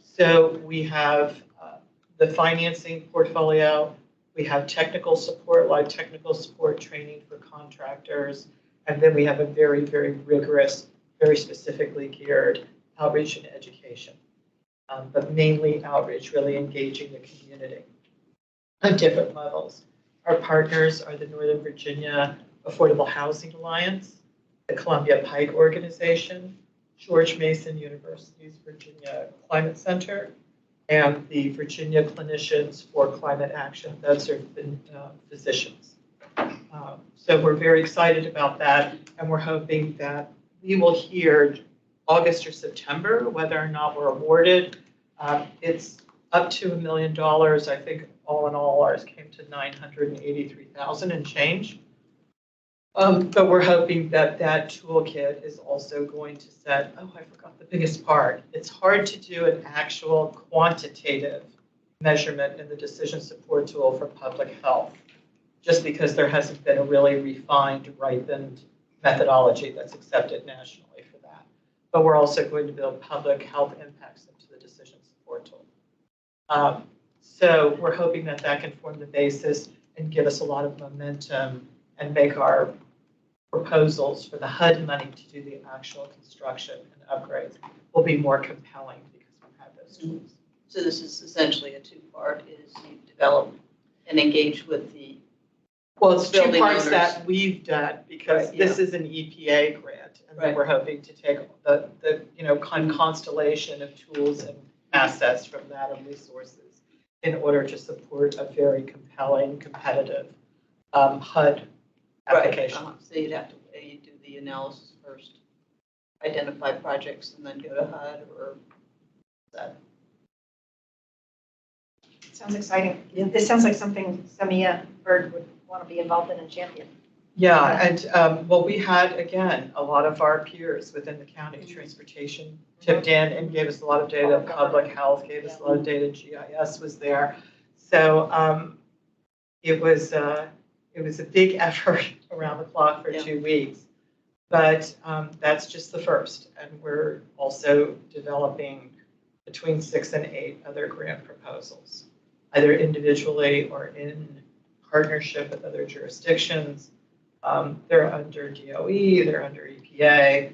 So we have the financing portfolio, we have technical support, live technical support training for contractors, and then we have a very, very rigorous, very specifically geared outreach and education, but mainly outreach, really engaging the community on different levels. Our partners are the Northern Virginia Affordable Housing Alliance, the Columbia Pike Organization, George Mason University's Virginia Climate Center, and the Virginia Clinicians for Climate Action. Those are physicians. So we're very excited about that, and we're hoping that we will hear August or September whether or not we're awarded. It's up to $1 million. I think all in all, ours came to $983,000 and change. But we're hoping that that toolkit is also going to set, oh, I forgot the biggest part. It's hard to do an actual quantitative measurement in the decision support tool for public health, just because there hasn't been a really refined, ripened methodology that's accepted nationally for that. But we're also going to build public health impacts into the decision support tool. So we're hoping that that can form the basis and give us a lot of momentum and make our proposals for the HUD money to do the actual construction and upgrades will be more compelling because we have those tools. So this is essentially a 2-part, is you develop and engage with the Well, it's 2 building parts owners. that we've done because Right, this is an EPA grant, and then we're hoping to take the constellation of tools and assets from that and resources in order to support a very compelling, competitive HUD application. So you'd have to you do the analysis first, identify projects, and then go to HUD or that. Sounds exciting. This sounds like something Samia Bird would want to be involved in and champion. Yeah, and well, we had, again, a lot of our peers within the county, transportation tipped in and gave us a lot of data, public health gave us a lot of data, GIS was there. So it was a big effort around the clock for 2 weeks. But that's just the first. And we're also developing between 6 and 8 other grant proposals, either individually or in partnership with other jurisdictions. They're under DOE, they're under EPA.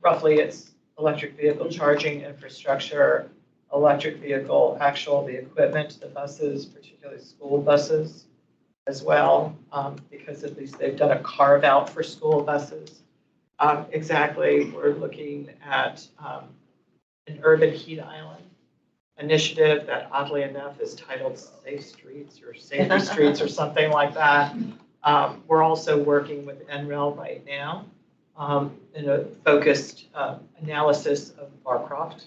Roughly it's electric vehicle charging infrastructure, electric vehicle, the equipment, the buses, particularly school buses as well, because at least they've done a carve out for school buses. Exactly, we're looking at an urban heat island initiative that oddly enough is titled Safe Streets or Safer Streets or something like that. We're also working with NREL right now in a focused analysis of Barcroft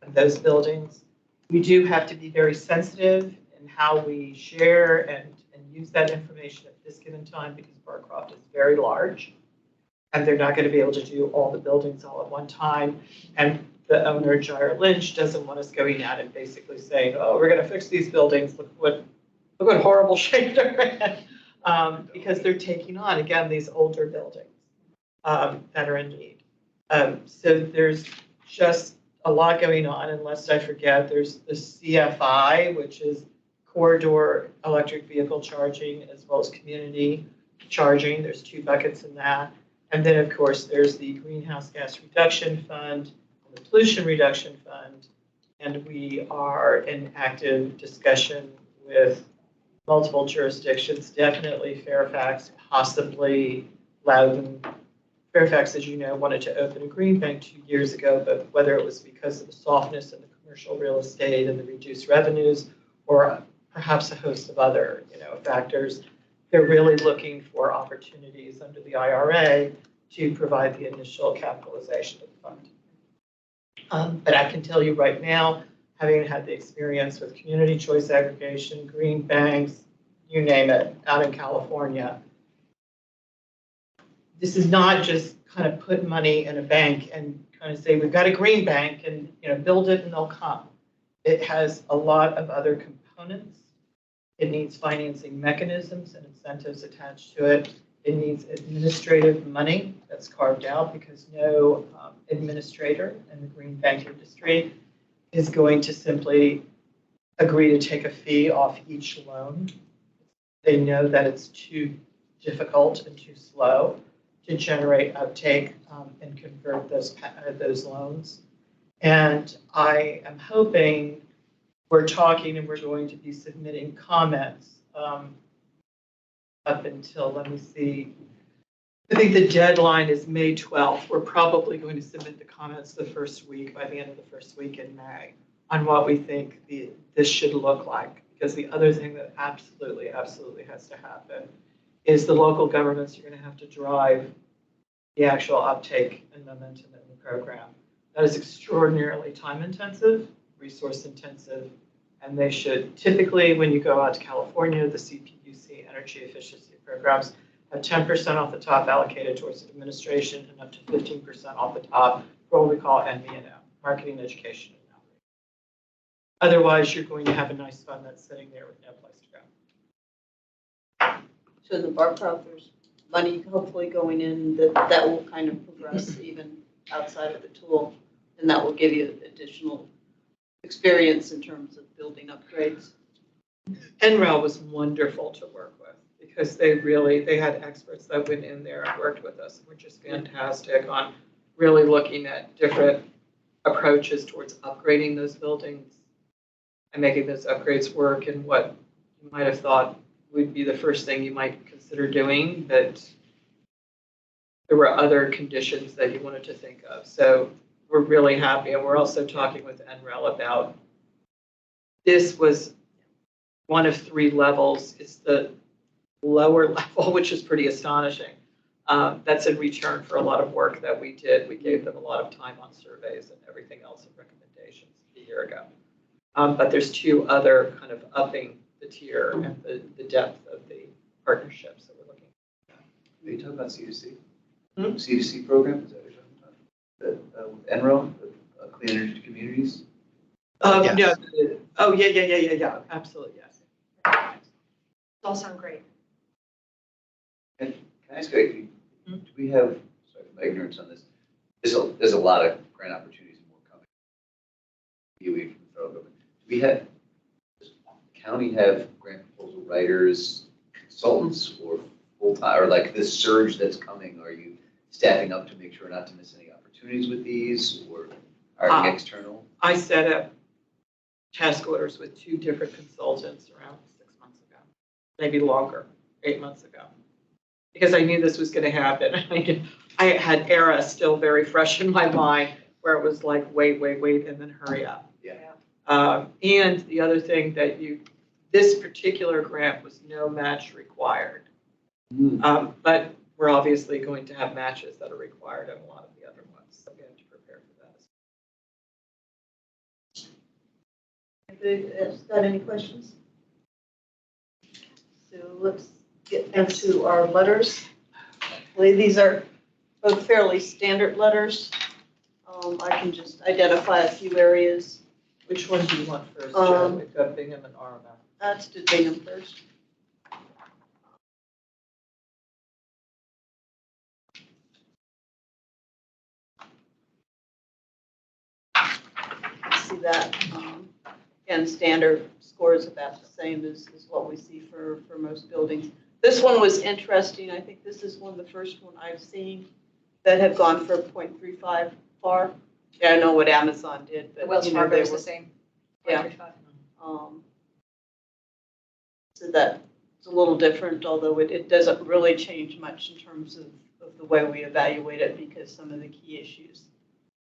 and those buildings. We do have to be very sensitive in how we share and use that information at this given time because Barcroft is very large and they're not going to be able to do all the buildings all at one time. And the owner, Jair Lynch, doesn't want us going out and basically saying, oh, we're going to fix these buildings. Look what horrible shape they're in. Because they're taking on, again, these older buildings that are in need. So there's just a lot going on, and lest I forget, there's the CFI, which is corridor electric vehicle charging, as well as community charging. There's 2 buckets in that. And then, of course, there's the Greenhouse Gas Reduction Fund, and the Pollution Reduction Fund, and we are in active discussion with multiple jurisdictions, definitely Fairfax, possibly Loudoun. Fairfax, as you know, wanted to open a green bank 2 years ago, but whether it was because of the softness in the commercial real estate and the reduced revenues, or perhaps a host of other, factors, they're really looking for opportunities under the IRA to provide the initial capitalization of the fund. But I can tell you right now, having had the experience with community choice aggregation, green banks, you name it, out in California, this is not just kind of put money in a bank and kind of say, we've got a green bank and build it and they'll come. It has a lot of other components. It needs financing mechanisms and incentives attached to it. It needs administrative money that's carved out because no administrator in the green bank industry is going to simply agree to take a fee off each loan. They know that it's too difficult and too slow to generate uptake and convert those loans. And I am hoping we're talking and we're going to be submitting comments up until, let me see, I think the deadline is May 12th. We're probably going to submit the comments the first week, by the end of the first week in May, on what we think this should look like. Because the other thing that absolutely has to happen is the local governments are going to have to drive the actual uptake and momentum in the program. That is extraordinarily time intensive, resource intensive, and they should typically, when you go out to California, the CPUC energy efficiency programs have 10% off the top allocated towards administration and up to 15% off the top for what we call MVNO, marketing, education, and outreach. Otherwise, you're going to have a nice fund that's sitting there with no place to go. So the Barcroft, there's money hopefully going in that will kind of progress even outside of the tool, and that will give you additional experience in terms of building upgrades. NREL was wonderful to work with because they had experts that went in there and worked with us and were just fantastic on really looking at different approaches towards upgrading those buildings and making those upgrades work and what you might have thought would be the first thing you might consider doing, but there were other conditions that you wanted to think of. So we're really happy, and we're also talking with NREL about this was one of 3 levels. It's the lower level, which is pretty astonishing. That's in return for a lot of work that we did. We gave them a lot of time on surveys and everything else and recommendations a year ago. But there's two other kind of upping the tier and the depth of the partnerships that we're looking at. Are you talking about C2C? C2C program, is that what you're talking about? With NREL, the Clean Energy Communities? Yes. No, oh, yeah, absolutely, yes. All sound great. Can I ask, do we have, sorry for my ignorance on this, there's a lot of grant opportunities and more coming. DOE from the federal government. Does the county have grant proposal writers, consultants, or full-time, or like this surge that's coming, are you staffing up to make sure not to miss any opportunities with these, or are you external? I set up task orders with 2 different consultants around 6 months ago, maybe longer, 8 months ago, because I knew this was going to happen. I had ERA still very fresh in my mind, where it was like, wait, and then hurry up. Yeah. And the other thing that this particular grant was no match required. But we're obviously going to have matches that are required in a lot of the other ones, so we have to prepare for that. Anybody else got any questions? So let's get into our letters. Hopefully these are both fairly standard letters. I can just identify a few areas. Which one do you want first, Joe? We've got Bingham and RMF. Let's do Bingham first. See that, and standard score is about the same as what we see for most buildings. This one was interesting. I think this is one of the first one I've seen that have gone for 0.35 FAR. Yeah, I know what Amazon did, but Wells Fargo is the same. Yeah. So that's a little different, although it doesn't really change much in terms of the way we evaluate it, because some of the key issues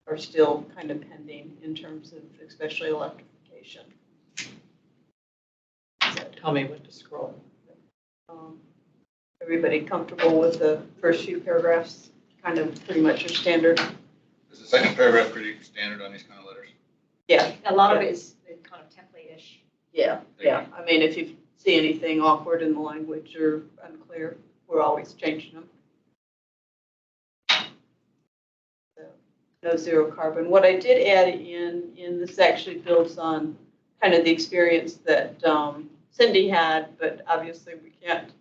are still kind of pending in terms of especially electrification. So tell me when to scroll. Everybody comfortable with the first few paragraphs? Kind of pretty much are standard. Is the second paragraph pretty standard on these kind of letters? Yeah. A lot of it is kind of template-ish. Yeah. I mean, if you see anything awkward in the language or unclear, we're always changing them. So, no zero carbon. What I did add in this actually builds on kind of the experience that Cindy had, but obviously we can't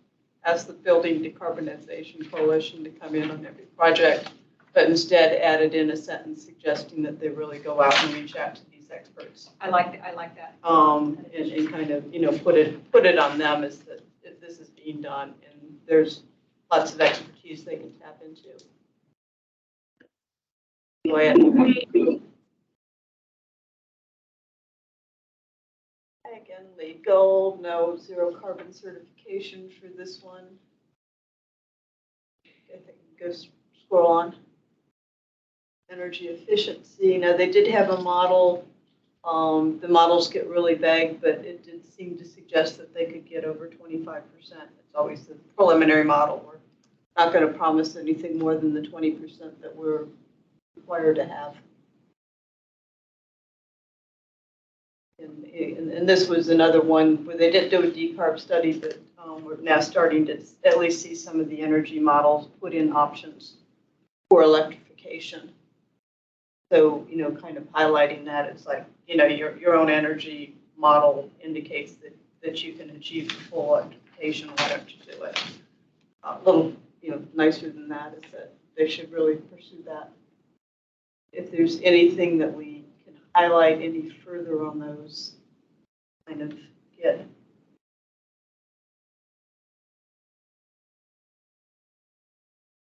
ask the Building Decarbonization Coalition to come in on every project, but instead added in a sentence suggesting that they really go out and reach out to these experts. I like that. And kind of, put it on them as that if this is being done, and there's lots of expertise they can tap into. Go ahead. Again, LEED Gold, no zero carbon certification for this one. I think go scroll on. Energy efficiency. Now they did have a model. The models get really vague, but it did seem to suggest that they could get over 25%. It's always the preliminary model. We're not going to promise anything more than the 20% that we're required to have. And this was another one where they didn't do a decarb study, but we're now starting to at least see some of the energy models put in options for electrification. So, kind of highlighting that, it's like, your own energy model indicates that you can achieve full electrification. Why don't you do it? A little, nicer than that is that they should really pursue that. If there's anything that we can highlight any further on those, kind of get.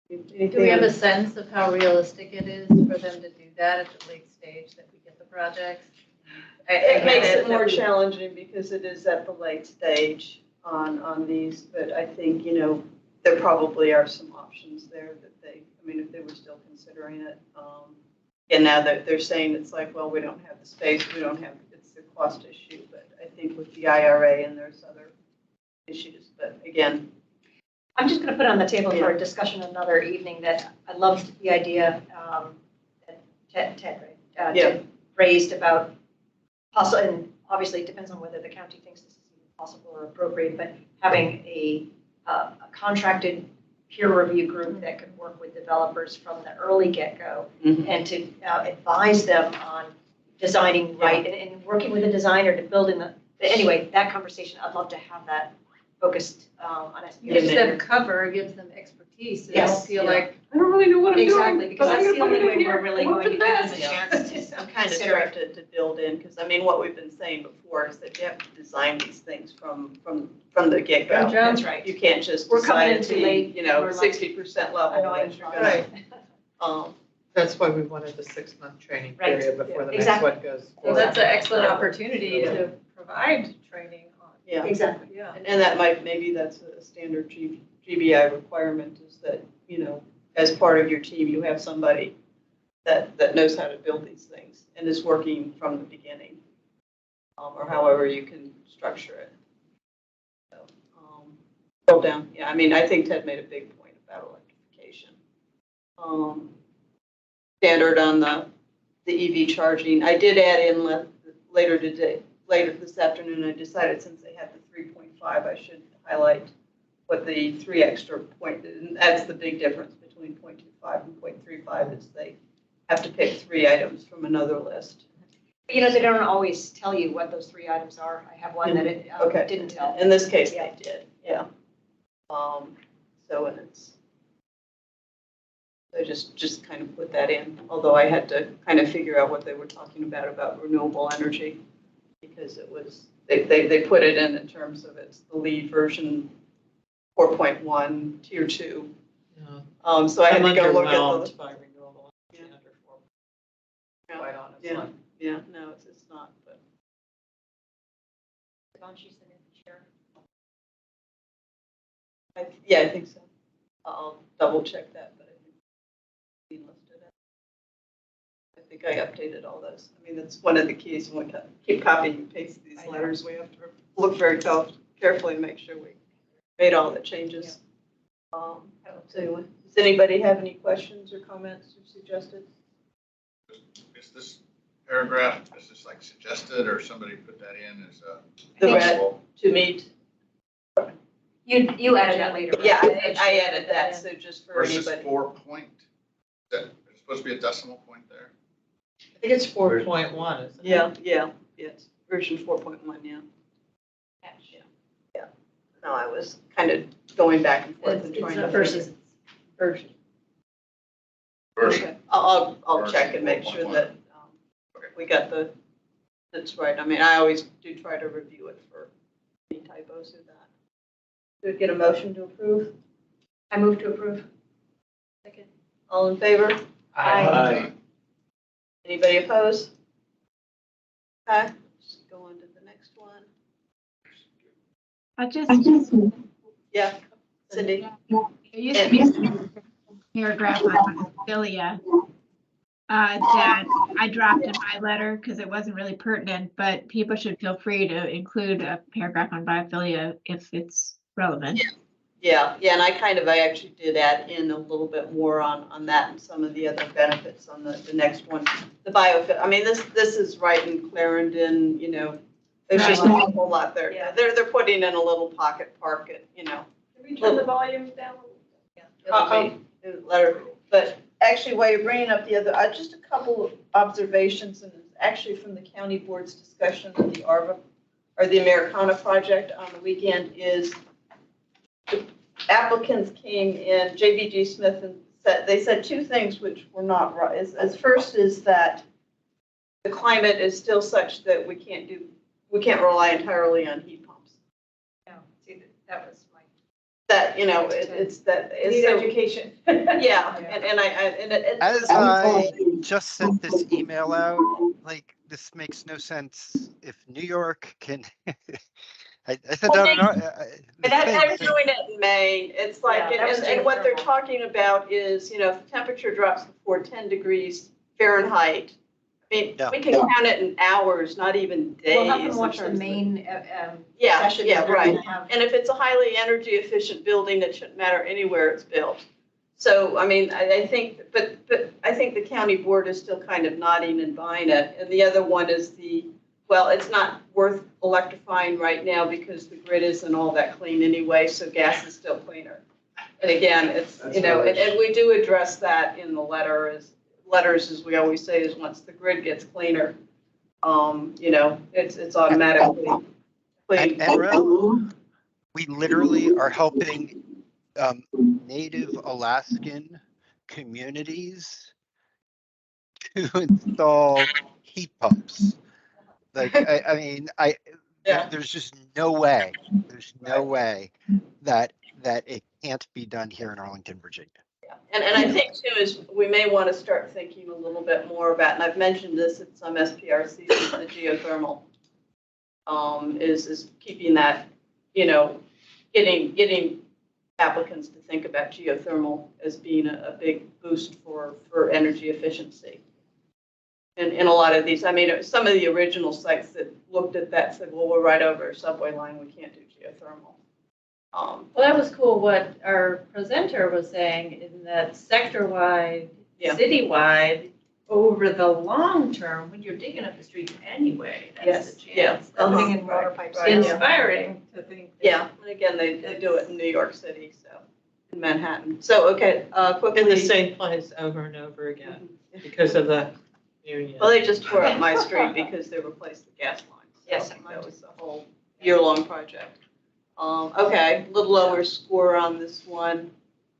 Do we have a sense of how realistic it is for them to do that at the late stage that we get the projects? It makes it more challenging because it is at the late stage on these, but I think, there probably are some options there that if they were still considering it. And now that they're saying it's like, well, we don't have the space, it's a cost issue, but I think with the IRA and there's other issues, but again, I'm just going to put on the table for a discussion another evening that I loved the idea that Ted raised about possible, and obviously it depends on whether the county thinks this is even possible or appropriate, but having a contracted peer review group that could work with developers from the early get-go and to advise them on designing right and working with a designer to build in anyway, that conversation, I'd love to have that focused on it. Gives them cover, gives them expertise. They don't Yes, feel yeah. like, I don't really know what I'm doing. Exactly, because but I'm that's the gonna put only it in way here. we're really Hope going to for give the them a best. chance to I'm kind of consider it. tempted to build in, because I mean, what we've been saying before is that you have to design these things from the get-go. Good job. That's right. You can't just We're coming decide in to too be, late, you know, we're like 60% level annoying that you're clients. gonna. That's why we wanted the 6-month training Right. period before the next Exactly. one goes. Well, that's an excellent opportunity to provide training on. Yeah. Exactly. Yeah. And that maybe that's a standard GBI requirement, is that, you know, as part of your team, you have somebody that knows how to build these things and is working from the beginning, or however you can structure it. So, scroll down. Yeah, I mean, I think Ted made a big point about electrification. Standard on the EV charging. I did add in later this afternoon, I decided since they had the 3.5, I should highlight what the 3 extra point, and that's the big difference between 0.25 and 0.35 is they have to pick 3 items from another list. You know, they don't always tell you what those 3 items are. I have one that it Okay. didn't tell. In this case, they did, yeah. So, and it's, so just kind of put that in, although I had to kind of figure out what they were talking about renewable energy, because it was, they put it in terms of it's the lead version 4.1, tier 2. Yeah. So I had to go look at Underwhelmed by renewable energy under 4, quite honestly. Yeah, no, it's not, but. She's the new chair. Yeah, I think so. I'll double check that, but I think we listed it. I think I updated all those. I mean, that's one of the keys when we keep copying and pasting these letters. We have to look very carefully and make sure we made all the changes. So anyway, does anybody have any questions or comments or suggested? Is this paragraph, is this like suggested or somebody put that in as a? The red to meet. You added that later. Yeah, I added that, so just for Versus anybody. 4 point, there's supposed to be a decimal point there? I think it's 4.1, isn't it? Yeah, it's version 4.1, yeah. Yeah. No, I was kind of going back and forth and trying to. Versus version. Okay, I'll check and make sure that we got that's right. I mean, I always do try to review it for any typos or that. Do we get a motion to approve? I move to approve. Second. All in favor? Aye. Anybody opposed? Okay, just go on to the next one. I just, Yeah, Cindy. there used to be a paragraph on Ophelia that I dropped in my letter because it wasn't really pertinent, but people should feel free to include a paragraph on biophilia if it's relevant. Yeah, I actually did add in a little bit more on that and some of the other benefits on the next one. The biofil, I mean, this is right in Clarendon, you know, there's just a whole lot there. Yeah. They're putting in a little pocket park at, you know. Can we turn the volume down? Letter, but actually, while you're bringing up the other, just a couple of observations, and it's actually from the county board's discussion of the ARVA, or the Americana project on the weekend, is the applicants came in, JBG Smith, and they said 2 things which were not right. As first is that the climate is still such that we can't rely entirely on heat pumps. No, see, that was my. That, you know, it's that. Need education. Yeah, and As I just sent this email out, like, this makes no sense. If New York can, I sent out And I'm doing it in Maine. It's like, Yeah, and what they're talking about is, you know, if the temperature drops before 10 degrees Fahrenheit, mean, No. we can count it in hours, not even days. We'll have them in watch the terms of- main Yeah, session. yeah, that they're right. gonna have. And if it's a highly energy efficient building, it shouldn't matter anywhere it's built. So, I mean, I think, but I think the county board is still kind of nodding and buying it. And the other one is well, it's not worth electrifying right now because the grid isn't all that clean anyway, so gas is still cleaner. And again, it's, That's you know, rubbish. and we do address that in the letters, as we always say, is once the grid gets cleaner, you know, it's automatically clean. And Rel, we literally are helping Native Alaskan communities to install heat pumps. Like, I mean, Yeah. there's just no way, that it can't be done here in Arlington, Virginia. And I think too is we may want to start thinking a little bit more about, and I've mentioned this at some SPRCs, the geothermal is keeping that, you know, getting applicants to think about geothermal as being a big boost for energy efficiency. And in a lot of these, I mean, some of the original sites that looked at that said, well, we're right over a subway line, we can't do geothermal. Well, that was cool what our presenter was saying in that sector-wide, Yeah. citywide, over the long term, when you're digging up the streets anyway, that's the chance. Yeah. Putting in water pipes. Right. Inspiring to think. that- Yeah, and again, they do it in New York City, so, in Manhattan. So, okay, quickly. In the same place over and over again because of the union. Well, they just tore up my street because they replaced the gas lines. So Yes, that was a whole year-long project. Okay, a little lower score on this one,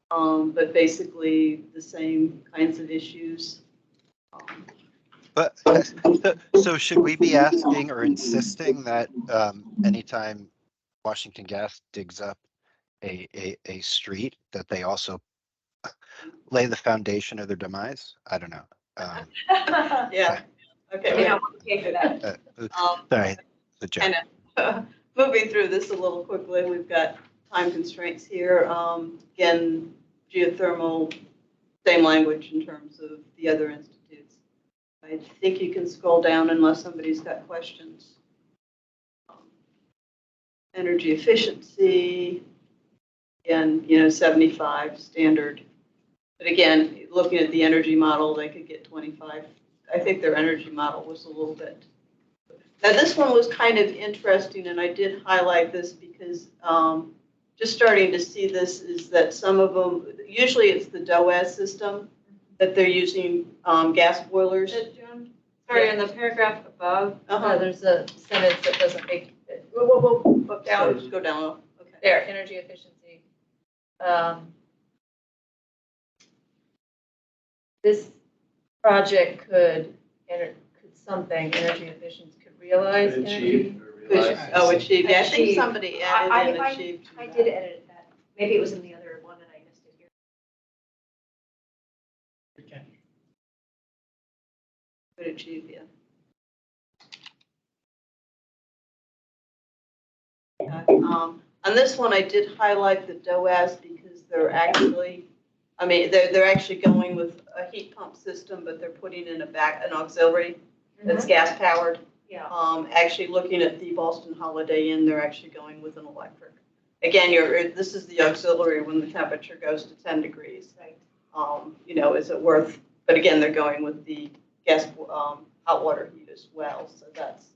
but basically the same kinds of issues. But so should we be asking or insisting that anytime Washington Gas digs up a street, that they also lay the foundation of their demise? I don't know. Yeah, okay. We don't want to pay for that. Sorry, the joke. And moving through this a little quickly, we've got time constraints here. Again, geothermal, same language in terms of the other institutes. I think you can scroll down unless somebody's got questions. Energy efficiency, again, you know, 75 standard. But again, looking at the energy model, they could get 25. I think their energy model was a little bit. Now, this one was kind of interesting, and I did highlight this because just starting to see this is that some of them, usually it's the DOAS system that they're using gas boilers. Sorry, in the paragraph above, there's a sentence that doesn't make it. Go down, go down. Okay. There, energy efficiency. This project could energy efficiency could realize Could energy. achieve or realize. Oh, achieved. Yeah, I think Achieve. somebody added in achieved. I did edit that. Maybe it was in the other one and I missed it here. Could achieve, yeah. On this one, I did highlight the DOAS because they're actually, I mean, they're actually going with a heat pump system, but they're putting in an auxiliary that's gas powered. Yeah. Actually looking at the Boston Holiday Inn, they're actually going with an electric. Again, this is the auxiliary when the temperature goes to 10 degrees. Right. You know, is it worth, but again, they're going with the gas, hot water heat as well, so that's.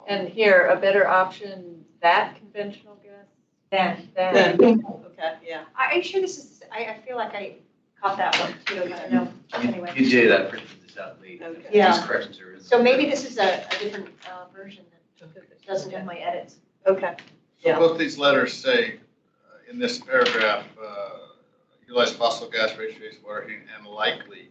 And here, a better option, that conventional gas? Then. Okay, yeah. Are you sure this is, I feel like I caught that one too, I don't know. Anyway. You did, I printed this out late. Okay. Yeah. These corrections are in. So maybe this is a different version that doesn't have my edits. Okay. So both these letters say, in this paragraph, utilize fossil gas, rate-based water heating, and likely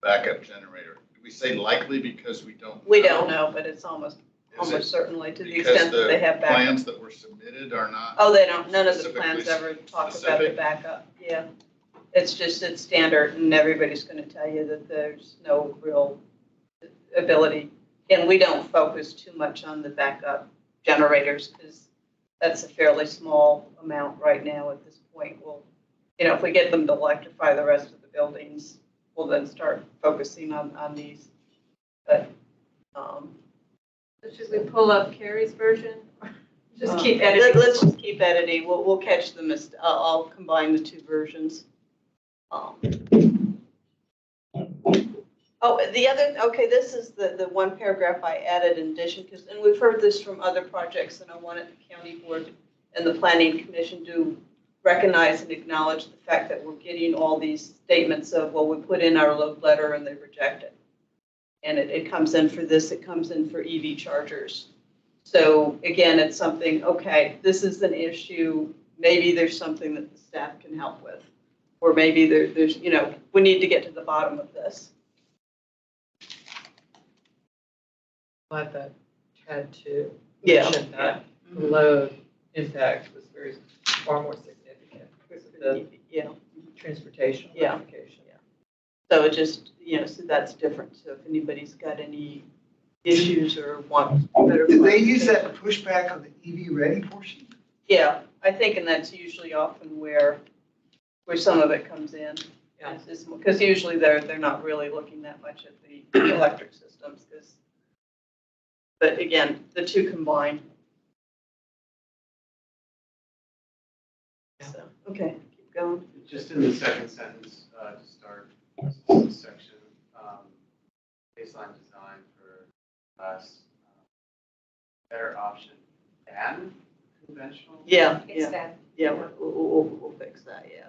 backup generator. Do we say likely because we don't know? We don't know, but it's almost Is it certainly to the because extent that they have the backup. plans that were submitted are not? Oh, they don't, none of the specifically plans ever talk about the specific? backup, yeah. It's just, it's standard and everybody's gonna tell you that there's no real ability. And we don't focus too much on the backup generators because that's a fairly small amount right now at this point. We'll, you know, if we get them to electrify the rest of the buildings, we'll then start focusing on these. Should we pull up Carrie's version? Just keep editing. Let's just keep editing. We'll catch them. I'll combine the two versions. Oh, this is the one paragraph I added in addition, and we've heard this from other projects, and I wanted the county board and the planning commission to recognize and acknowledge the fact that we're getting all these statements of, well, we put in our load letter and they reject it. And it comes in for this, it comes in for EV chargers. So again, it's something, okay, this is an issue, maybe there's something that the staff can help with. Or maybe there's, we need to get to the bottom of this. Glad that had to Yeah. mention that the load impact was far more significant because of the transportation modification. So it just, so that's different. So if anybody's got any issues or want better. Did they use that to push back on the EV ready portion? Yeah, I think, and that's usually often where some of it comes in. Yeah. Because usually they're not really looking that much at the electric systems, but again, the two combined. So, okay, keep going. Just in the second sentence, to start this section, baseline design for us, better option than conventional? Yeah, It's that. Yeah, we'll fix that, yeah.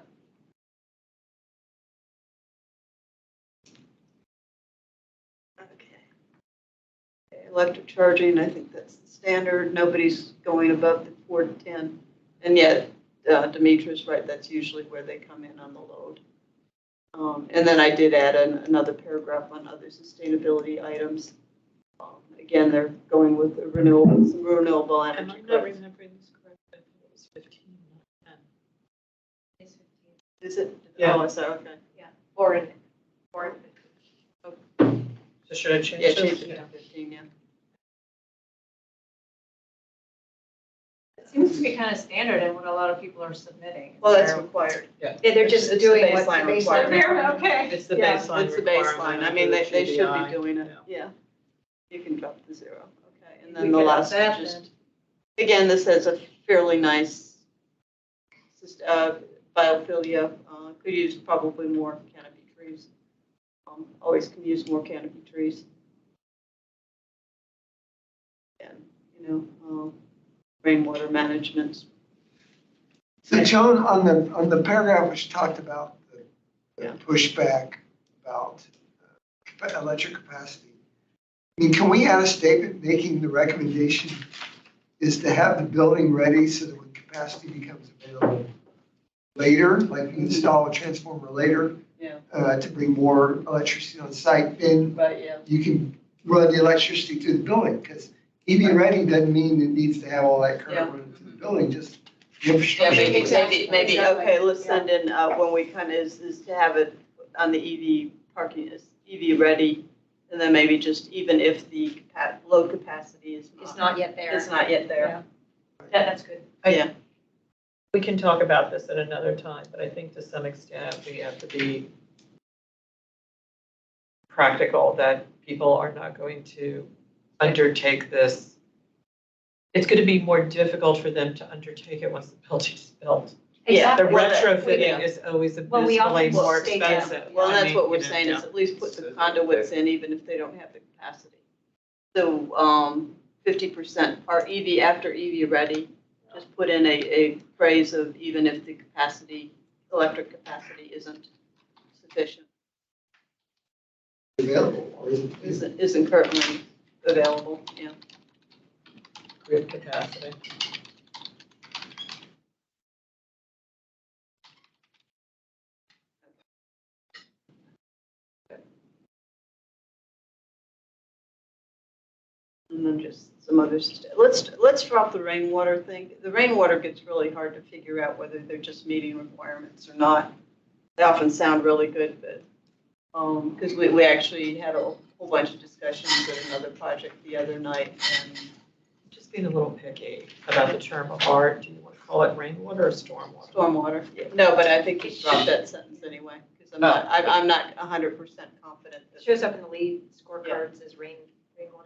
Okay, electric charging, I think that's the standard. Nobody's going above the 4 to 10. And yet, Demetra's right, that's usually where they come in on the load. And then I did add another paragraph on other sustainability items. Again, they're going with the renewable energy. Am I not remembering this correctly? I think it was 15, not 10. It's 15. Is it? Yeah. Oh, is that okay? Yeah. Or in 15. So should I change Yeah, this? change it to 15, yeah. It seems to be kind of standard in what a lot of people are submitting. Well, that's required. Yeah. Yeah, they're just It's doing the what the baseline baseline. requirement. Okay. It's the Yeah, baseline it's the baseline. requirement I mean, under they should GBI. be doing it, yeah. You can drop the 0, okay. And We then the could last add is that just, again, this has a fairly nice biophilia. Could use probably more canopy trees. Always can use more canopy trees. And, rainwater management. So Joan, on the paragraph which talked about the pushback about electric capacity, I mean, can we add a statement making the recommendation is to have the building ready so that when capacity becomes available later, like you install a transformer later, to bring more electricity on site, then you can run the electricity through the building, because EV ready doesn't mean it needs to have all that current running through the building, just the infrastructure. Maybe, okay, let's send in, when we kind of, is to have it on the EV parking, is EV ready, and then maybe just even if the load capacity is not yet there. It's not yet there. Yeah, that's good. Yeah. We can talk about this at another time, but I think to some extent we have to be practical that people are not going to undertake this. It's going to be more difficult for them to undertake it once the building is built. Yeah, The well, retrofitting is always abysmally more expensive. Well, and I that's mean, what we're you know, saying, is at least put the conduits in, even if they don't have the capacity. So, 50% are EV, after EV ready, just put in a phrase of even if the capacity, electric capacity isn't sufficient. Available, or Isn't currently available, yeah. Grid capacity. And then just some others. Let's drop the rainwater thing. The rainwater gets really hard to figure out whether they're just meeting requirements or not. They often sound really good, but because we actually had a whole bunch of discussions at another project the other night, and Just being a little picky about the term of art. Do you want to call it rainwater or stormwater? stormwater. Yeah. No, but I think just drop that sentence anyway, because I'm not 100% confident. It shows up in the lead scorecards as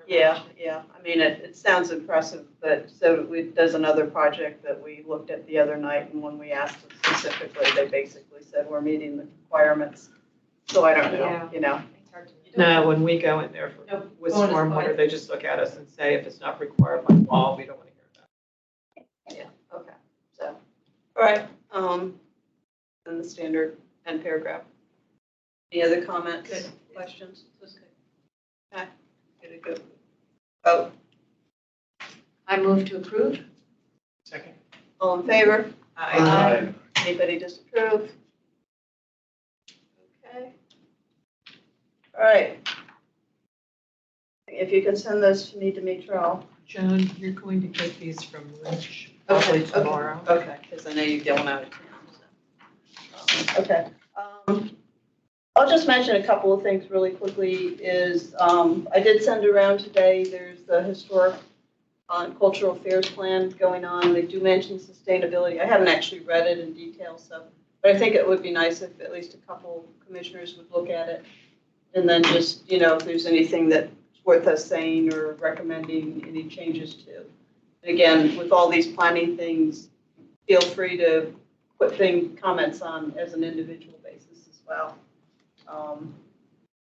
Yeah, yeah. I mean, it sounds impressive, but so there's another project that we looked at the other night, and when we asked them specifically, they basically said we're meeting the requirements. So I don't know, Yeah. you know. No, when we go in there with bonus stormwater, points. they just look at us and say, if it's not required by law, we don't want to hear that. Yeah, okay, so, all right, then the standard end paragraph. Any other comments, questions? Okay, good. Oh, I move to approve. Second. all in favor? Aye. Anybody disapprove? Okay. All right. If you can send those to me, Dimitri, I'll. Joan, you're going to get these from Rich Okay, probably tomorrow. Okay, because I know you're going out of town. So. Okay. I'll just mention a couple of things really quickly is, I did send around today, there's the historic cultural affairs plan going on. They do mention sustainability. I haven't actually read it in detail, so, but I think it would be nice if at least a couple commissioners would look at it. And then just, you know, if there's anything that's worth us saying or recommending any changes to. And again, with all these planning things, feel free to put comments on as an individual basis as well.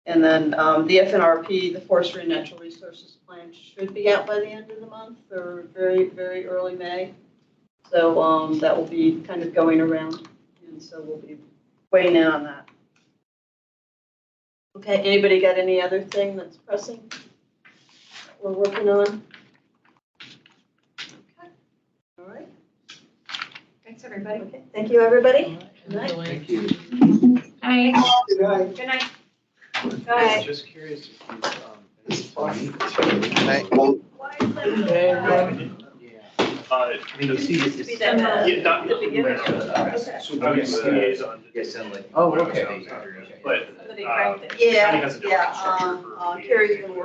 And then the FNRP, the Forestry and Natural Resources Plan, should be out by the end of the month or very, very early May. So that will be kind of going around, and so we'll be weighing in on that. Okay, anybody got any other thing that's pressing that we're working on? Okay, all right. Thanks, everybody. Okay, thank you, everybody. Good night. Thank you. Hi. Good night. Good night. I'm just curious if you, it's funny. You see, Used to be that, Yeah, not the beginning. okay. I was liaison. Yes, sound like. Oh, okay. But Somebody uh, cranked it. County Yeah, has a different structure yeah, for Carrie's been working